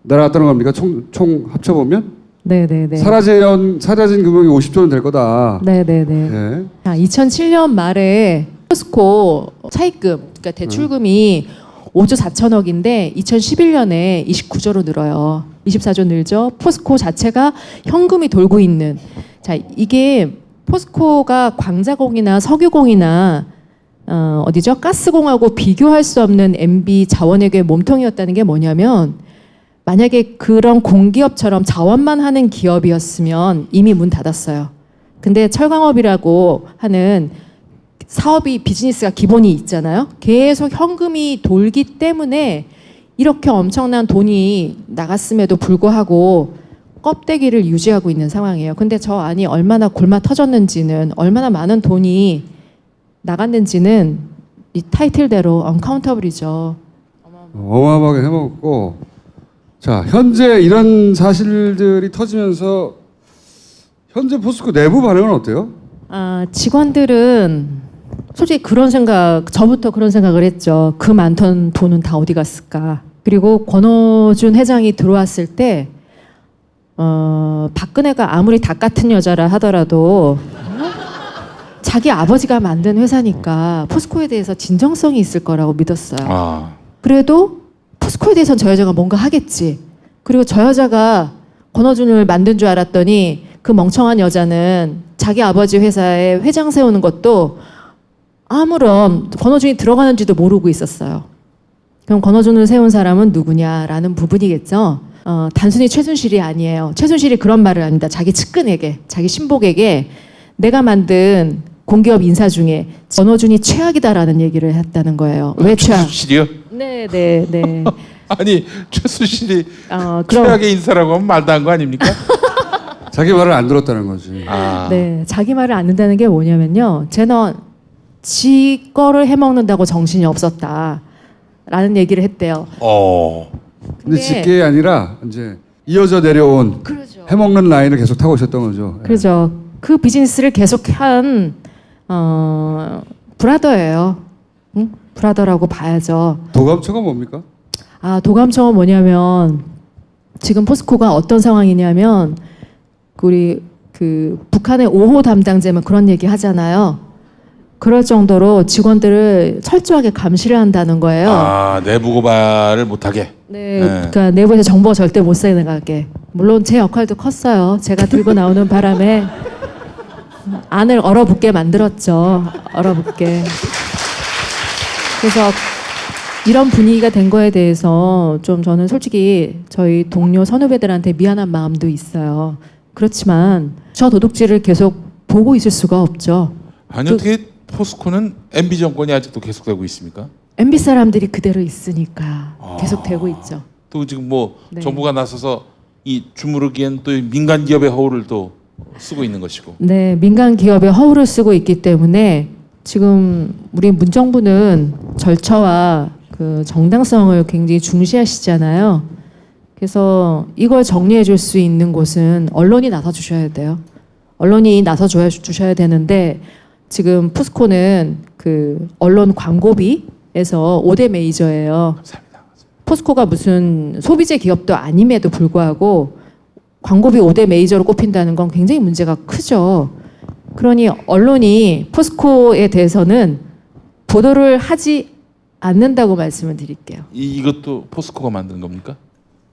날아갔다는 겁니까? 총 합쳐보면? 네네네. 사라진 금액이 50조는 될 거다. 네네네. 네. 2007년 말에 포스코 차입금, 그러니까 대출금이 5조 4천억인데 2011년에 29조로 늘어요. 24조 늘죠. 포스코 자체가 현금이 돌고 있는. 자, 이게 포스코가 광자공이나 석유공이나 어디죠? 가스공하고 비교할 수 없는 MB 자원외교의 몸통이었다는 게 뭐냐면 만약에 그런 공기업처럼 자원만 하는 기업이었으면 이미 문 닫았어요. 근데 철강업이라고 하는 사업이 비즈니스가 기본이 있잖아요. 계속 현금이 돌기 때문에 이렇게 엄청난 돈이 나갔음에도 불구하고 껍데기를 유지하고 있는 상황이에요. 근데 저 안이 얼마나 골마 터졌는지는 얼마나 많은 돈이 나갔는지는 이 타이틀대로 언카운터블이죠. 어마어마하게 해먹었고 자 현재 이런 사실들이 터지면서 현재 포스코 내부 반응은 어때요? 직원들은 솔직히 저부터 그런 생각을 했죠. 그 많던 돈은 다 어디 갔을까. 그리고 권호준 회장이 들어왔을 때 박근혜가 아무리 닭 같은 여자라 하더라도 자기 아버지가 만든 회사니까 포스코에 대해서 진정성이 있을 거라고 믿었어요. 그래도 포스코에 대해서는 저 여자가 뭔가 하겠지. 그리고 저 여자가 권호준을 만든 줄 알았더니 그 멍청한 여자는 자기 아버지 회사에 회장 세우는 것도 아무런 권호준이 들어가는지도 모르고 있었어요. 그럼 권호준을 세운 사람은 누구냐라는 부분이겠죠. 단순히 최순실이 아니에요. 최순실이 그런 말을 합니다. 자기 측근에게, 자기 신복에게 내가 만든 공기업 인사 중에 권호준이 최악이다라는 얘기를 했다는 거예요. 왜 최악? 최순실이요? 네. 아니 최순실이 최악의 인사라고 하면 말도 안 거 아닙니까? 자기 말을 안 들었다는 거지. 네, 자기 말을 안 듣는다는 게 뭐냐면요. 쟤는 지 거를 해먹는다고 정신이 없었다라는 얘기를 했대요. 근데 직계 아니라 이제 이어져 내려온 그러죠. 해먹는 라인을 계속 타고 오셨던 거죠. 그렇죠. 그 비즈니스를 계속한 브라더예요. 응? 브라더라고 봐야죠. 도감처가 뭡니까? 도감청은 뭐냐면 지금 포스코가 어떤 상황이냐면 우리 북한의 5호 담당자면 그런 얘기 하잖아요. 그럴 정도로 직원들을 철저하게 감시를 한다는 거예요. 내부 고발을 못하게. 네, 그러니까 내부에서 정보가 절대 못 새나가게. 물론 제 역할도 컸어요. 제가 들고 나오는 바람에 안을 얼어붙게 만들었죠. 얼어붙게. 그래서 이런 분위기가 된 거에 대해서 좀 저는 솔직히 저희 동료 선후배들한테 미안한 마음도 있어요. 그렇지만 저 도둑질을 계속 보고 있을 수가 없죠. 아니 어떻게 포스코는 MB 정권이 아직도 계속되고 있습니까? MB 사람들이 그대로 있으니까 계속되고 있죠. 또 지금 뭐 네. 정부가 나서서 이 주무르기엔 또 민간 기업의 허울을 또 쓰고 있는 것이고. 네, 민간 기업의 허울을 쓰고 있기 때문에 지금 우리 문정부는 절차와 그 정당성을 굉장히 중시하시잖아요. 그래서 이걸 정리해 줄 수 있는 곳은 언론이 나서 주셔야 돼요. 언론이 나서 주셔야 되는데 지금 포스코는 그 언론 광고비에서 5대 메이저예요. 포스코가 무슨 소비재 기업도 아님에도 불구하고 광고비 5대 메이저로 꼽힌다는 건 굉장히 문제가 크죠. 그러니 언론이 포스코에 대해서는 보도를 하지 않는다고 말씀을 드릴게요. 이것도 포스코가 만든 겁니까?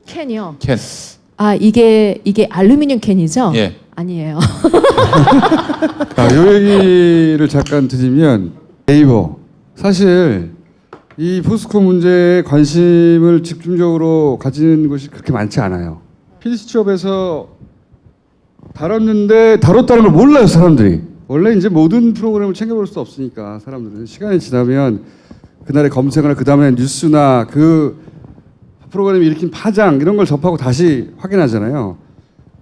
캔이요. 캔. 아 이게 알루미늄 캔이죠? 예. 아니에요. 요 얘기를 잠깐 드리면 네이버 사실 이 포스코 문제에 관심을 집중적으로 가지는 곳이 그렇게 많지 않아요. PD수첩에서 다뤘는데 다뤘다는 걸 몰라요 사람들이. 원래 이제 모든 프로그램을 챙겨볼 수 없으니까 사람들은 시간이 지나면 그날의 검색어나 그 다음에 뉴스나 그 프로그램이 일으킨 파장 이런 걸 접하고 다시 확인하잖아요.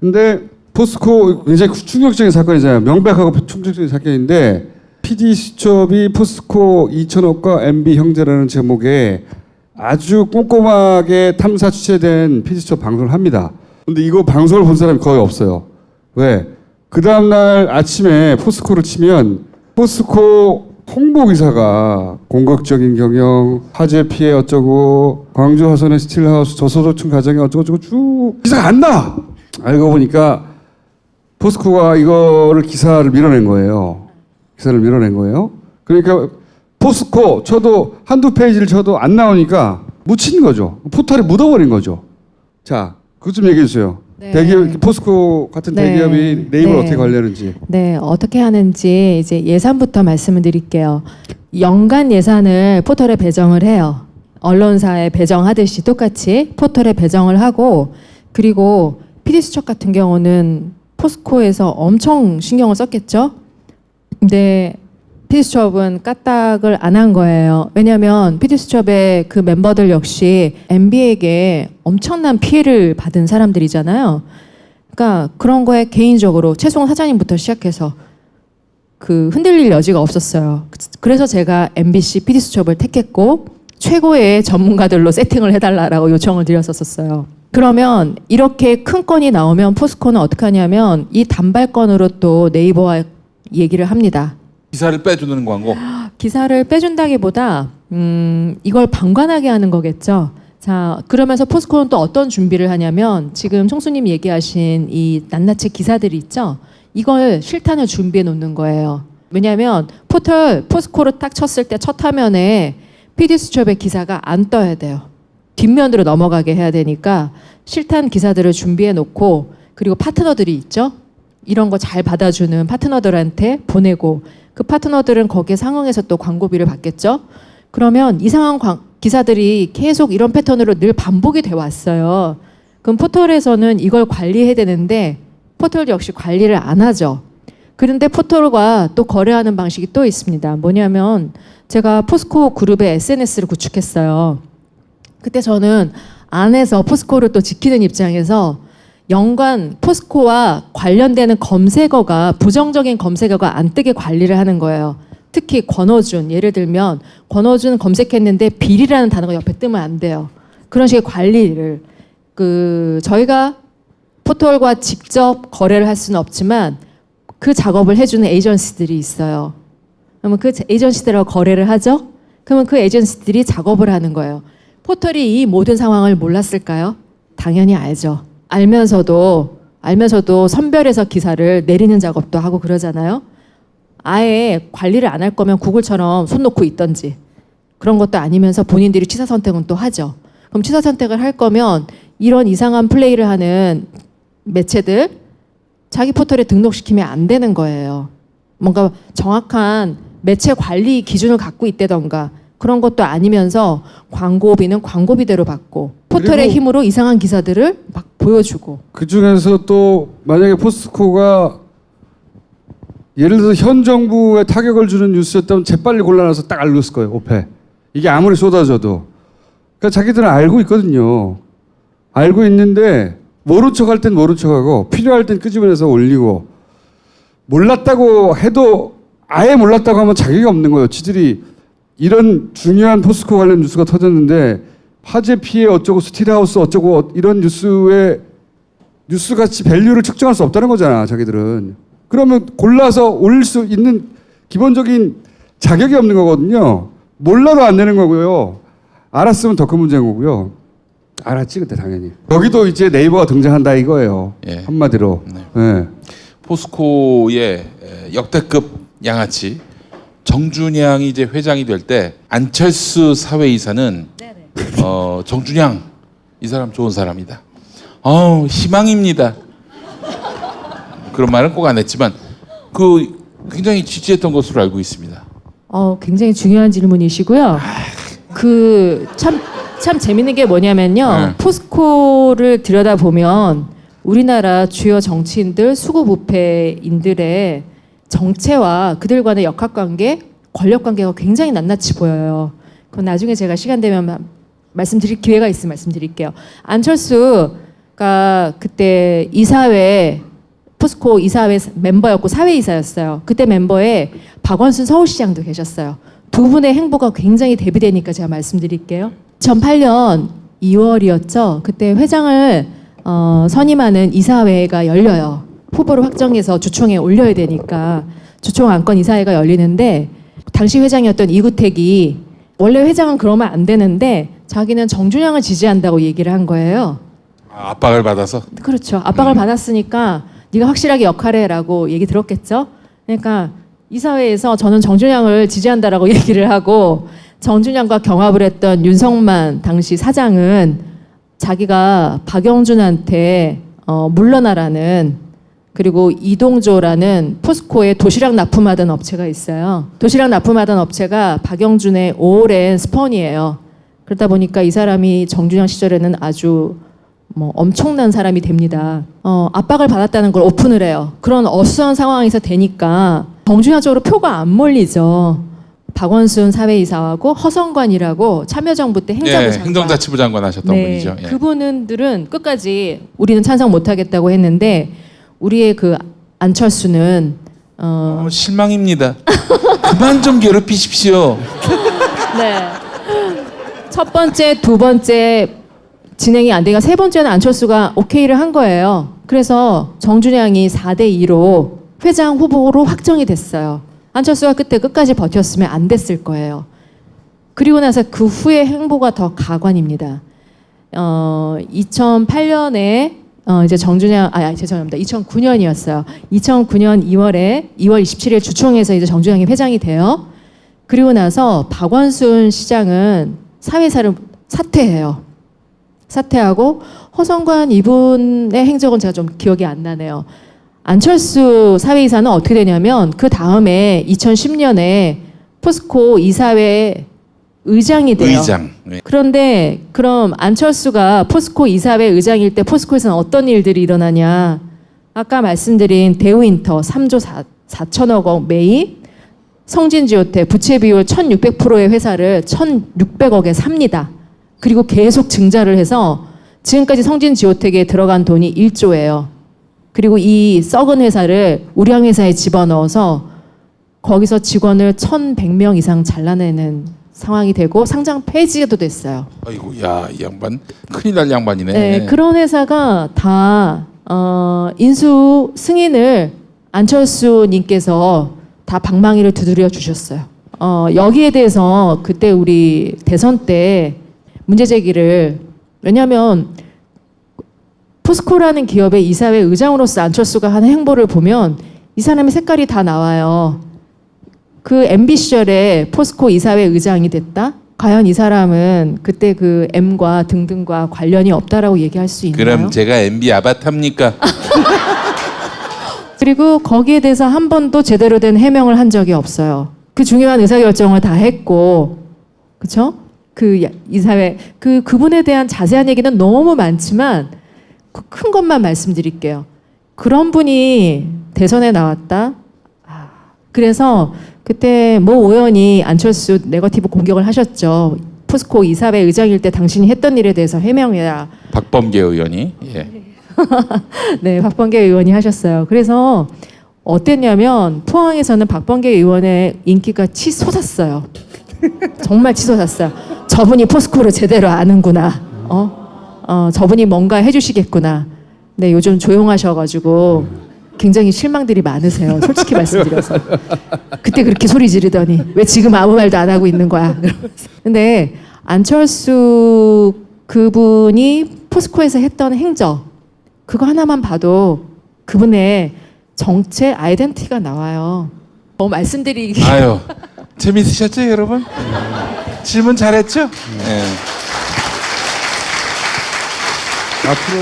근데 포스코 굉장히 충격적인 사건이잖아요. 명백하고 충격적인 사건인데 PD수첩이 포스코 2천억과 MB 형제라는 제목에 아주 꼼꼼하게 탐사 취재된 PD수첩 방송을 합니다. 근데 이거 방송을 본 사람이 거의 없어요. 왜? 그 다음날 아침에 포스코를 치면 포스코 홍보 기사가 공격적인 경영, 화재 피해 어쩌고, 광주 화성의 스틸하우스 저소득층 가정이 어쩌고저쩌고 쭉 기사가 안 나! 알고 보니까 포스코가 이거를 기사를 밀어낸 거예요. 기사를 밀어낸 거예요. 그러니까 포스코 쳐도 한두 페이지를 쳐도 안 나오니까 묻힌 거죠. 포털에 묻어버린 거죠. 자, 그것 좀 얘기해 주세요. 네. 대기업, 포스코 같은 네. 대기업이 네이버를 네. 어떻게 관리하는지. 네, 어떻게 하는지 이제 예산부터 말씀을 드릴게요. 연간 예산을 포털에 배정을 해요. 언론사에 배정하듯이 똑같이 포털에 배정을 하고 그리고 PD수첩 같은 경우는 포스코에서 엄청 신경을 썼겠죠. 근데 PD수첩은 까딱을 안 한 거예요. 왜냐하면 PD수첩의 그 멤버들 역시 MB에게 엄청난 피해를 받은 사람들이잖아요. 그러니까 그런 거에 개인적으로 최송 사장님부터 시작해서 그 흔들릴 여지가 없었어요. 그래서 제가 MBC PD수첩을 택했고 최고의 전문가들로 세팅을 해달라고 요청을 드렸었어요. 그러면 이렇게 큰 건이 나오면 포스코는 어떻게 하냐면 이 단발건으로 또 네이버와 얘기를 합니다. 기사를 빼주는 광고. 기사를 빼준다기보다 이걸 방관하게 하는 거겠죠. 자, 그러면서 포스코는 또 어떤 준비를 하냐면 지금 총수님 얘기하신 이 낱낱이 기사들이 있죠. 이걸 실탄을 준비해 놓는 거예요. 왜냐하면 포스코로 딱 쳤을 때 첫 화면에 PD수첩의 기사가 안 떠야 돼요. 뒷면으로 넘어가게 해야 되니까 실탄 기사들을 준비해 놓고 그리고 파트너들이 있죠. 이런 거 잘 받아주는 파트너들한테 보내고 그 파트너들은 거기에 상응해서 또 광고비를 받겠죠. 그러면 이상한 기사들이 계속 이런 패턴으로 늘 반복이 돼 왔어요. 그럼 포털에서는 이걸 관리해야 되는데 포털 역시 관리를 안 하죠. 그런데 포털과 또 거래하는 방식이 또 있습니다. 뭐냐면 제가 포스코 그룹의 SNS를 구축했어요. 그때 저는 안에서 포스코를 또 지키는 입장에서 연관 포스코와 관련되는 검색어가 부정적인 검색어가 안 뜨게 관리를 하는 거예요. 특히 권어준 예를 들면 권어준 검색했는데 비리라는 단어가 옆에 뜨면 안 돼요. 그런 식의 관리를 저희가 포털과 직접 거래를 할 수는 없지만 그 작업을 해주는 에이전시들이 있어요. 그러면 그 에이전시들하고 거래를 하죠. 그러면 그 에이전시들이 작업을 하는 거예요. 포털이 이 모든 상황을 몰랐을까요? 당연히 알죠. 알면서도 선별해서 기사를 내리는 작업도 하고 그러잖아요. 아예 관리를 안 할 거면 구글처럼 손 놓고 있던지 그런 것도 아니면서 본인들이 취사 선택은 또 하죠. 그럼 취사 선택을 할 거면 이런 이상한 플레이를 하는 매체들 자기 포털에 등록시키면 안 되는 거예요. 뭔가 정확한 매체 관리 기준을 갖고 있다던가 그런 것도 아니면서 광고비는 광고비대로 받고 포털의 힘으로 이상한 기사들을 막 보여주고 그 중에서 또 만약에 포스코가 예를 들어서 현 정부에 타격을 주는 뉴스였다면 재빨리 골라놔서 딱 알렸을 거예요. 오페. 이게 아무리 쏟아져도. 그러니까 자기들은 알고 있거든요. 알고 있는데 모른 척할 땐 모른 척하고 필요할 땐 끄집어내서 올리고 몰랐다고 해도 아예 몰랐다고 하면 자격이 없는 거예요. 지들이 이런 중요한 포스코 관련 뉴스가 터졌는데 화재 피해 어쩌고 스틸하우스 어쩌고 이런 뉴스같이 밸류를 측정할 수 없다는 거잖아, 자기들은. 그러면 골라서 올릴 수 있는 기본적인 자격이 없는 거거든요. 몰라도 안 되는 거고요. 알았으면 더 큰 문제인 거고요. 알았지 그때 당연히. 여기도 이제 네이버가 등장한다 이거예요. 예. 한마디로. 네. 예. 포스코의 역대급 양아치 정준양이 이제 회장이 될 때 안철수 사회이사는 정준양 이 사람 좋은 사람이다. 희망입니다. 그런 말은 꼭 안 했지만 굉장히 지지했던 것으로 알고 있습니다. 굉장히 중요한 질문이시고요. 참 재밌는 게 뭐냐면요. 포스코를 들여다보면 우리나라 주요 정치인들, 수구부패인들의 정체와 그들 간의 역학관계, 권력관계가 굉장히 낱낱이 보여요. 그건 나중에 제가 시간 되면 말씀드릴 기회가 있으면 말씀드릴게요. 안철수가 그때 이사회, 포스코 이사회 멤버였고 사회이사였어요. 그때 멤버에 박원순 서울시장도 계셨어요. 두 분의 행보가 굉장히 대비되니까 제가 말씀드릴게요. 2008년 2월이었죠. 그때 회장을 선임하는 이사회가 열려요. 후보를 확정해서 주총에 올려야 되니까 주총 안건 이사회가 열리는데 당시 회장이었던 이구택이 원래 회장은 그러면 안 되는데 자기는 정준양을 지지한다고 얘기를 한 거예요. 압박을 받아서? 그렇죠. 압박을 받았으니까 네가 확실하게 역할해라고 얘기 들었겠죠. 그러니까 이사회에서 저는 정준양을 지지한다라고 얘기를 하고 정준양과 경합을 했던 윤석만 당시 사장은 자기가 박영준한테 물러나라는 그리고 이동조라는 포스코에 도시락 납품하던 업체가 있어요. 도시락 납품하던 업체가 박영준의 오랜 스폰이에요. 그러다 보니까 이 사람이 정준양 시절에는 아주 엄청난 사람이 됩니다. 압박을 받았다는 걸 오픈을 해요. 그런 어수선한 상황에서 되니까 정준양 쪽으로 표가 안 몰리죠. 박원순 사회이사하고 허성관이라고 참여정부 때 행자부 장관. 행정자치부 장관 하셨던 분이죠. 예. 그분들은 끝까지 우리는 찬성 못하겠다고 했는데 우리의 그 안철수는 실망입니다. 그만 좀 괴롭히십시오. 네. 첫 번째, 두 번째 진행이 안 되니까 세 번째는 안철수가 오케이를 한 거예요. 그래서 정준양이 4대2로 회장 후보로 확정이 됐어요. 안철수가 그때 끝까지 버텼으면 안 됐을 거예요. 그리고 나서 그 후에 행보가 더 가관입니다. 2008년에 이제 정준양, 죄송합니다. 2009년이었어요. 2009년 2월 27일 주총에서 이제 정준양이 회장이 돼요. 그리고 나서 박원순 시장은 사회사를 사퇴해요. 사퇴하고 허성관 이분의 행적은 제가 좀 기억이 안 나네요. 안철수 사회이사는 어떻게 되냐면 그 다음에 2010년에 포스코 이사회 의장이 돼요. 의장. 네. 그런데 그럼 안철수가 포스코 이사회 의장일 때 포스코에서는 어떤 일들이 일어나냐. 아까 말씀드린 대우인터 3조 4천억 원 매입, 성진지오텍 부채 비율 1600%의 회사를 1600억에 삽니다. 그리고 계속 증자를 해서 지금까지 성진지오텍에 들어간 돈이 1조예요. 그리고 이 썩은 회사를 우량회사에 집어넣어서 거기서 직원을 1100명 이상 잘라내는 상황이 되고 상장 폐지도 됐어요. 아이고, 야, 이 양반 큰일 날 양반이네. 네, 그런 회사가 다 인수 승인을 안철수님께서 다 방망이를 두드려 주셨어요. 여기에 대해서 그때 우리 대선 때 문제 제기를, 왜냐하면 포스코라는 기업의 이사회 의장으로서 안철수가 하는 행보를 보면 이 사람의 색깔이 다 나와요. 그 MB 시절에 포스코 이사회 의장이 됐다? 과연 이 사람은 그때 그 M과 등등과 관련이 없다라고 얘기할 수 있나요? 그럼 제가 MB 아바타입니까? 그리고 거기에 대해서 한 번도 제대로 된 해명을 한 적이 없어요. 그 중요한 의사결정을 다 했고, 그렇죠? 그 이사회 그분에 대한 자세한 얘기는 너무 많지만 그 큰 것만 말씀드릴게요. 그런 분이 대선에 나왔다. 그래서 그때 모 의원이 안철수 네거티브 공격을 하셨죠. 포스코 이사회 의장일 때 당신이 했던 일에 대해서 해명해라. 박범계 의원이. 예. 네, 박범계 의원이 하셨어요. 그래서 어땠냐면 포항에서는 박범계 의원의 인기가 치솟았어요. 정말 치솟았어요. 저분이 포스코를 제대로 아는구나. 저분이 뭔가 해주시겠구나. 근데 요즘 조용하셔가지고 굉장히 실망들이 많으세요. 솔직히 말씀드려서. 그때 그렇게 소리 지르더니 왜 지금 아무 말도 안 하고 있는 거야. 근데 안철수 그분이 포스코에서 했던 행적 그거 하나만 봐도 그분의 정체 아이덴티티가 나와요. 말씀드리기. 아유, 재밌으셨죠, 여러분? 질문 잘했죠? 네. 앞으로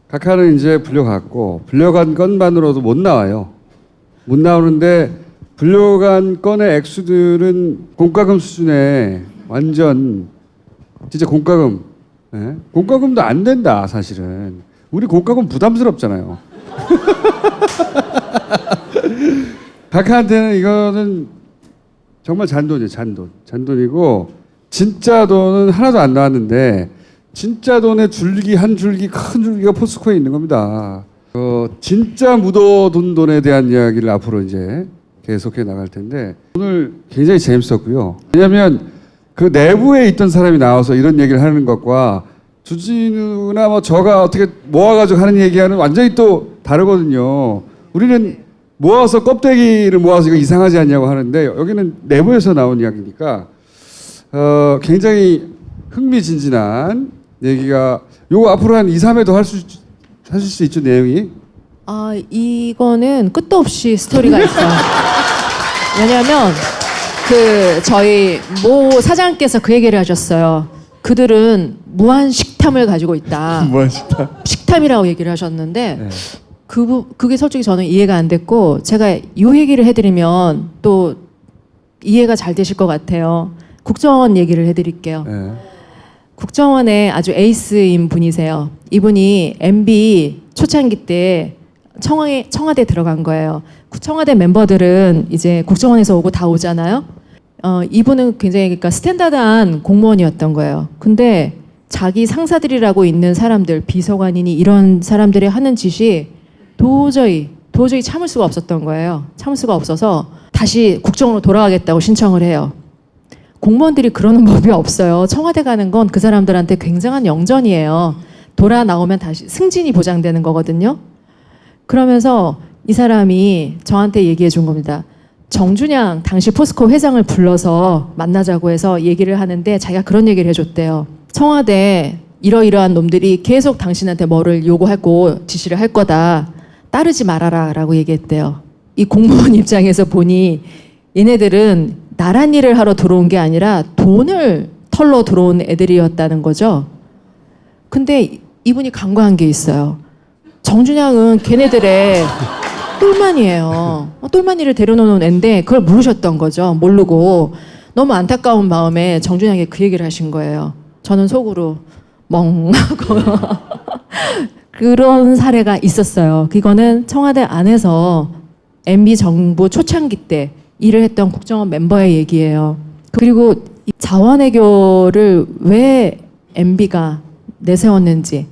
각하는 이제 불려갔고 불려간 건만으로도 못 나와요. 못 나오는데 불려간 건의 액수들은 공과금 수준의 완전 진짜 공과금. 예? 공과금도 안 된다 사실은. 우리 공과금 부담스럽잖아요. 각하한테는 이거는 정말 잔돈이에요. 잔돈이고 진짜 돈은 하나도 안 나왔는데 진짜 돈의 줄기 한 줄기 큰 줄기가 포스코에 있는 겁니다. 진짜 묻어둔 돈에 대한 이야기를 앞으로 이제 계속해 나갈 텐데 오늘 굉장히 재밌었고요. 왜냐하면 그 내부에 있던 사람이 나와서 이런 얘기를 하는 것과 주진우나 뭐 저가 어떻게 모아가지고 하는 얘기와는 완전히 또 다르거든요. 우리는 모아서 껍데기를 모아서 이거 이상하지 않냐고 하는데 여기는 내부에서 나온 이야기니까 굉장히 흥미진진한 얘기가 요거 앞으로 한 2, 3회 더 하실 수 있죠 내용이? 이거는 끝도 없이 스토리가 있어요. 왜냐하면 저희 모 사장께서 그 얘기를 하셨어요. 그들은 무한 식탐을 가지고 있다. 무한 식탐. 식탐이라고 얘기를 하셨는데 네. 그게 솔직히 저는 이해가 안 됐고 제가 이 얘기를 해드리면 또 이해가 잘 되실 것 같아요. 국정원 얘기를 해드릴게요. 네. 국정원의 아주 에이스인 분이세요. 이분이 MB 초창기 때 청와대 들어간 거예요. 청와대 멤버들은 이제 국정원에서 오고 다 오잖아요. 이분은 굉장히 그러니까 스탠다드한 공무원이었던 거예요. 근데 자기 상사들이라고 있는 사람들, 비서관이니 이런 사람들이 하는 짓이 도저히 참을 수가 없었던 거예요. 참을 수가 없어서 다시 국정원으로 돌아가겠다고 신청을 해요. 공무원들이 그러는 법이 없어요. 청와대 가는 건 그 사람들한테 굉장한 영전이에요. 돌아 나오면 다시 승진이 보장되는 거거든요. 그러면서 이 사람이 저한테 얘기해 준 겁니다. 정준양 당시 포스코 회장을 불러서 만나자고 해서 얘기를 하는데 자기가 그런 얘기를 해줬대요. 청와대 이러이러한 놈들이 계속 당신한테 뭐를 요구하고 지시를 할 거다. 따르지 말아라 라고 얘기했대요. 이 공무원 입장에서 보니 얘네들은 나란 일을 하러 들어온 게 아니라 돈을 털러 들어온 애들이었다는 거죠. 근데 이분이 간과한 게 있어요. 정준양은 걔네들의 똘마니예요. 똘마니를 데려놓은 애인데 그걸 모르셨던 거죠. 모르고 너무 안타까운 마음에 정준양이 그 얘기를 하신 거예요. 저는 속으로 멍하고 그런 사례가 있었어요. 그거는 청와대 안에서 MB 정부 초창기 때 일을 했던 국정원 멤버의 얘기예요. 그리고 이 자원외교를 왜 MB가 내세웠는지.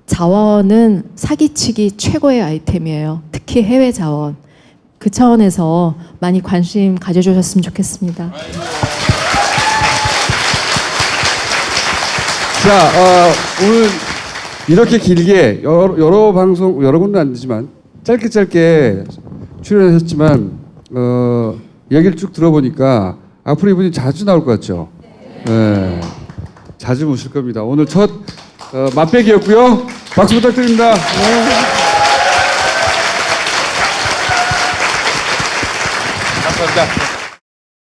자원은 사기치기 최고의 아이템이에요. 특히 해외 자원. 그 차원에서 많이 관심 가져주셨으면 좋겠습니다. 자, 오늘 이렇게 길게 여러 방송 여러 군데 안 되지만 짧게 출연하셨지만 얘기를 쭉 들어보니까 앞으로 이분이 자주 나올 것 같죠? 네. 자주 모실 겁니다. 오늘 첫 맛배기였고요. 박수 부탁드립니다. 감사합니다.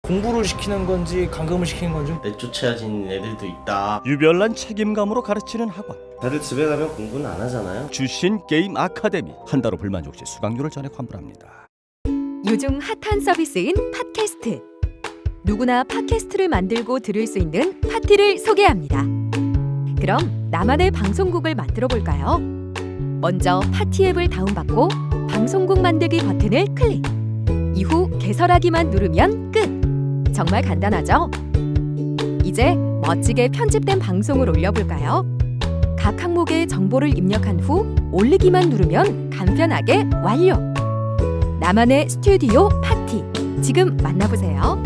공부를 시키는 건지 감금을 시키는 건지 내쫓아진 애들도 있다. 유별난 책임감으로 가르치는 학원. 다들 집에 가면 공부는 안 하잖아요. 주신 게임 아카데미. 한 달후 불만족 시 수강료를 전액 환불합니다. 요즘 핫한 서비스인 팟캐스트. 누구나 팟캐스트를 만들고 들을 수 있는 파티를 소개합니다. 그럼 나만의 방송국을 만들어 볼까요? 먼저 파티 앱을 다운받고 방송국 만들기 버튼을 클릭. 이후 개설하기만 누르면 끝. 정말 간단하죠? 이제 멋지게 편집된 방송을 올려볼까요? 각 항목의 정보를 입력한 후 올리기만 누르면 간편하게 완료. 나만의 스튜디오 파티. 지금 만나보세요.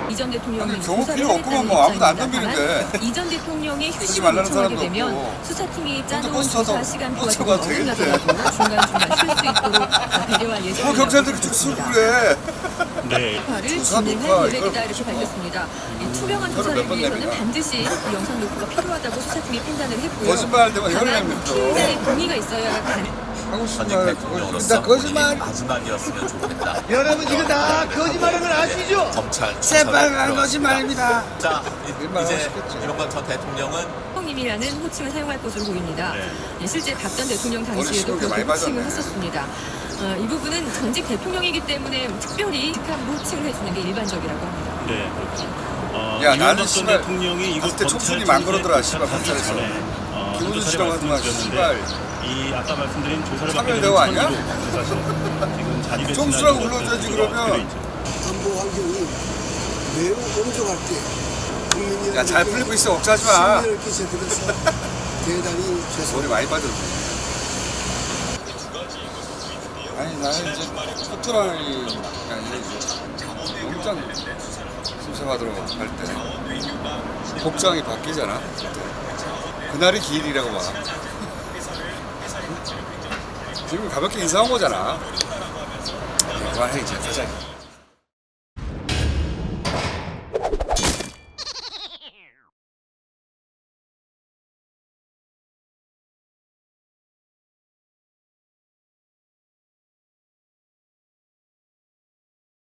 이전 대통령은 경호 조사를 필요 없구만 하겠다는 뭐 아무도 안 입장입니다만 덤비는데. 이전 대통령이 쓰지 휴식을 말라는 요청하게 사람도 되면 없고. 수사팀이 짜놓은 버스 조사 타도 시간표가 버스 좀 타도 되겠네. 어긋나더라도 중간중간 쉴 수 있도록 배려할 예정이라고 경찰들이 축소를 그래. 네. 조사를 조사 진행할 녹화 계획이다 이걸 이렇게 밝혔습니다. 이 투명한 혀를 조사를 몇번 위해서는 내밀어. 반드시 이 영상 녹화가 필요하다고 수사팀이 판단을 했고요. 거짓말할 때만 혀를 다만 내밀어. 피의자의 동의가 있어야 가능. 하고 싶은 말 일단 거짓말. 마지막이었으면 좋겠다. 여러분 이거 다 거짓말인 걸 아시죠? 검찰 새빨간 거짓말입니다. 자, 일만 이제 하시겠지. 이명박 전 대통령은 형님이라는 호칭을 사용할 것으로 보입니다. 예, 실제 박 전 대통령 머리 당시에도 심은 게 그렇게 많이 호칭을 맞았네. 했었습니다. 이 부분은 전직 대통령이기 때문에 특별히 직함으로 호칭을 해주는 게 일반적이라고 합니다. 네, 그렇죠. 야 나는 씨발 그때 총순이 망그러더라 씨발 검찰에서. 김우준 씨라고 하더만 씨발. 이 아까 말씀드린 조사를 참여대호 아니야? 지금 자리를 총수라고 불러줘야지 그러면. 안보 환경이 매우 엄중할 때 국민이 야 잘 풀리고 있어 억지하지 마. 심려를 끼쳐드려서 대단히 죄송합니다. 머리 많이 빠졌네. 아니 나는 이제 포토라이 아니라 이제 영장 심사받으러 갈 때 복장이 바뀌잖아. 그날이 기일이라고 봐. 지금 가볍게 인사한 거잖아. 그만해 이제 가자.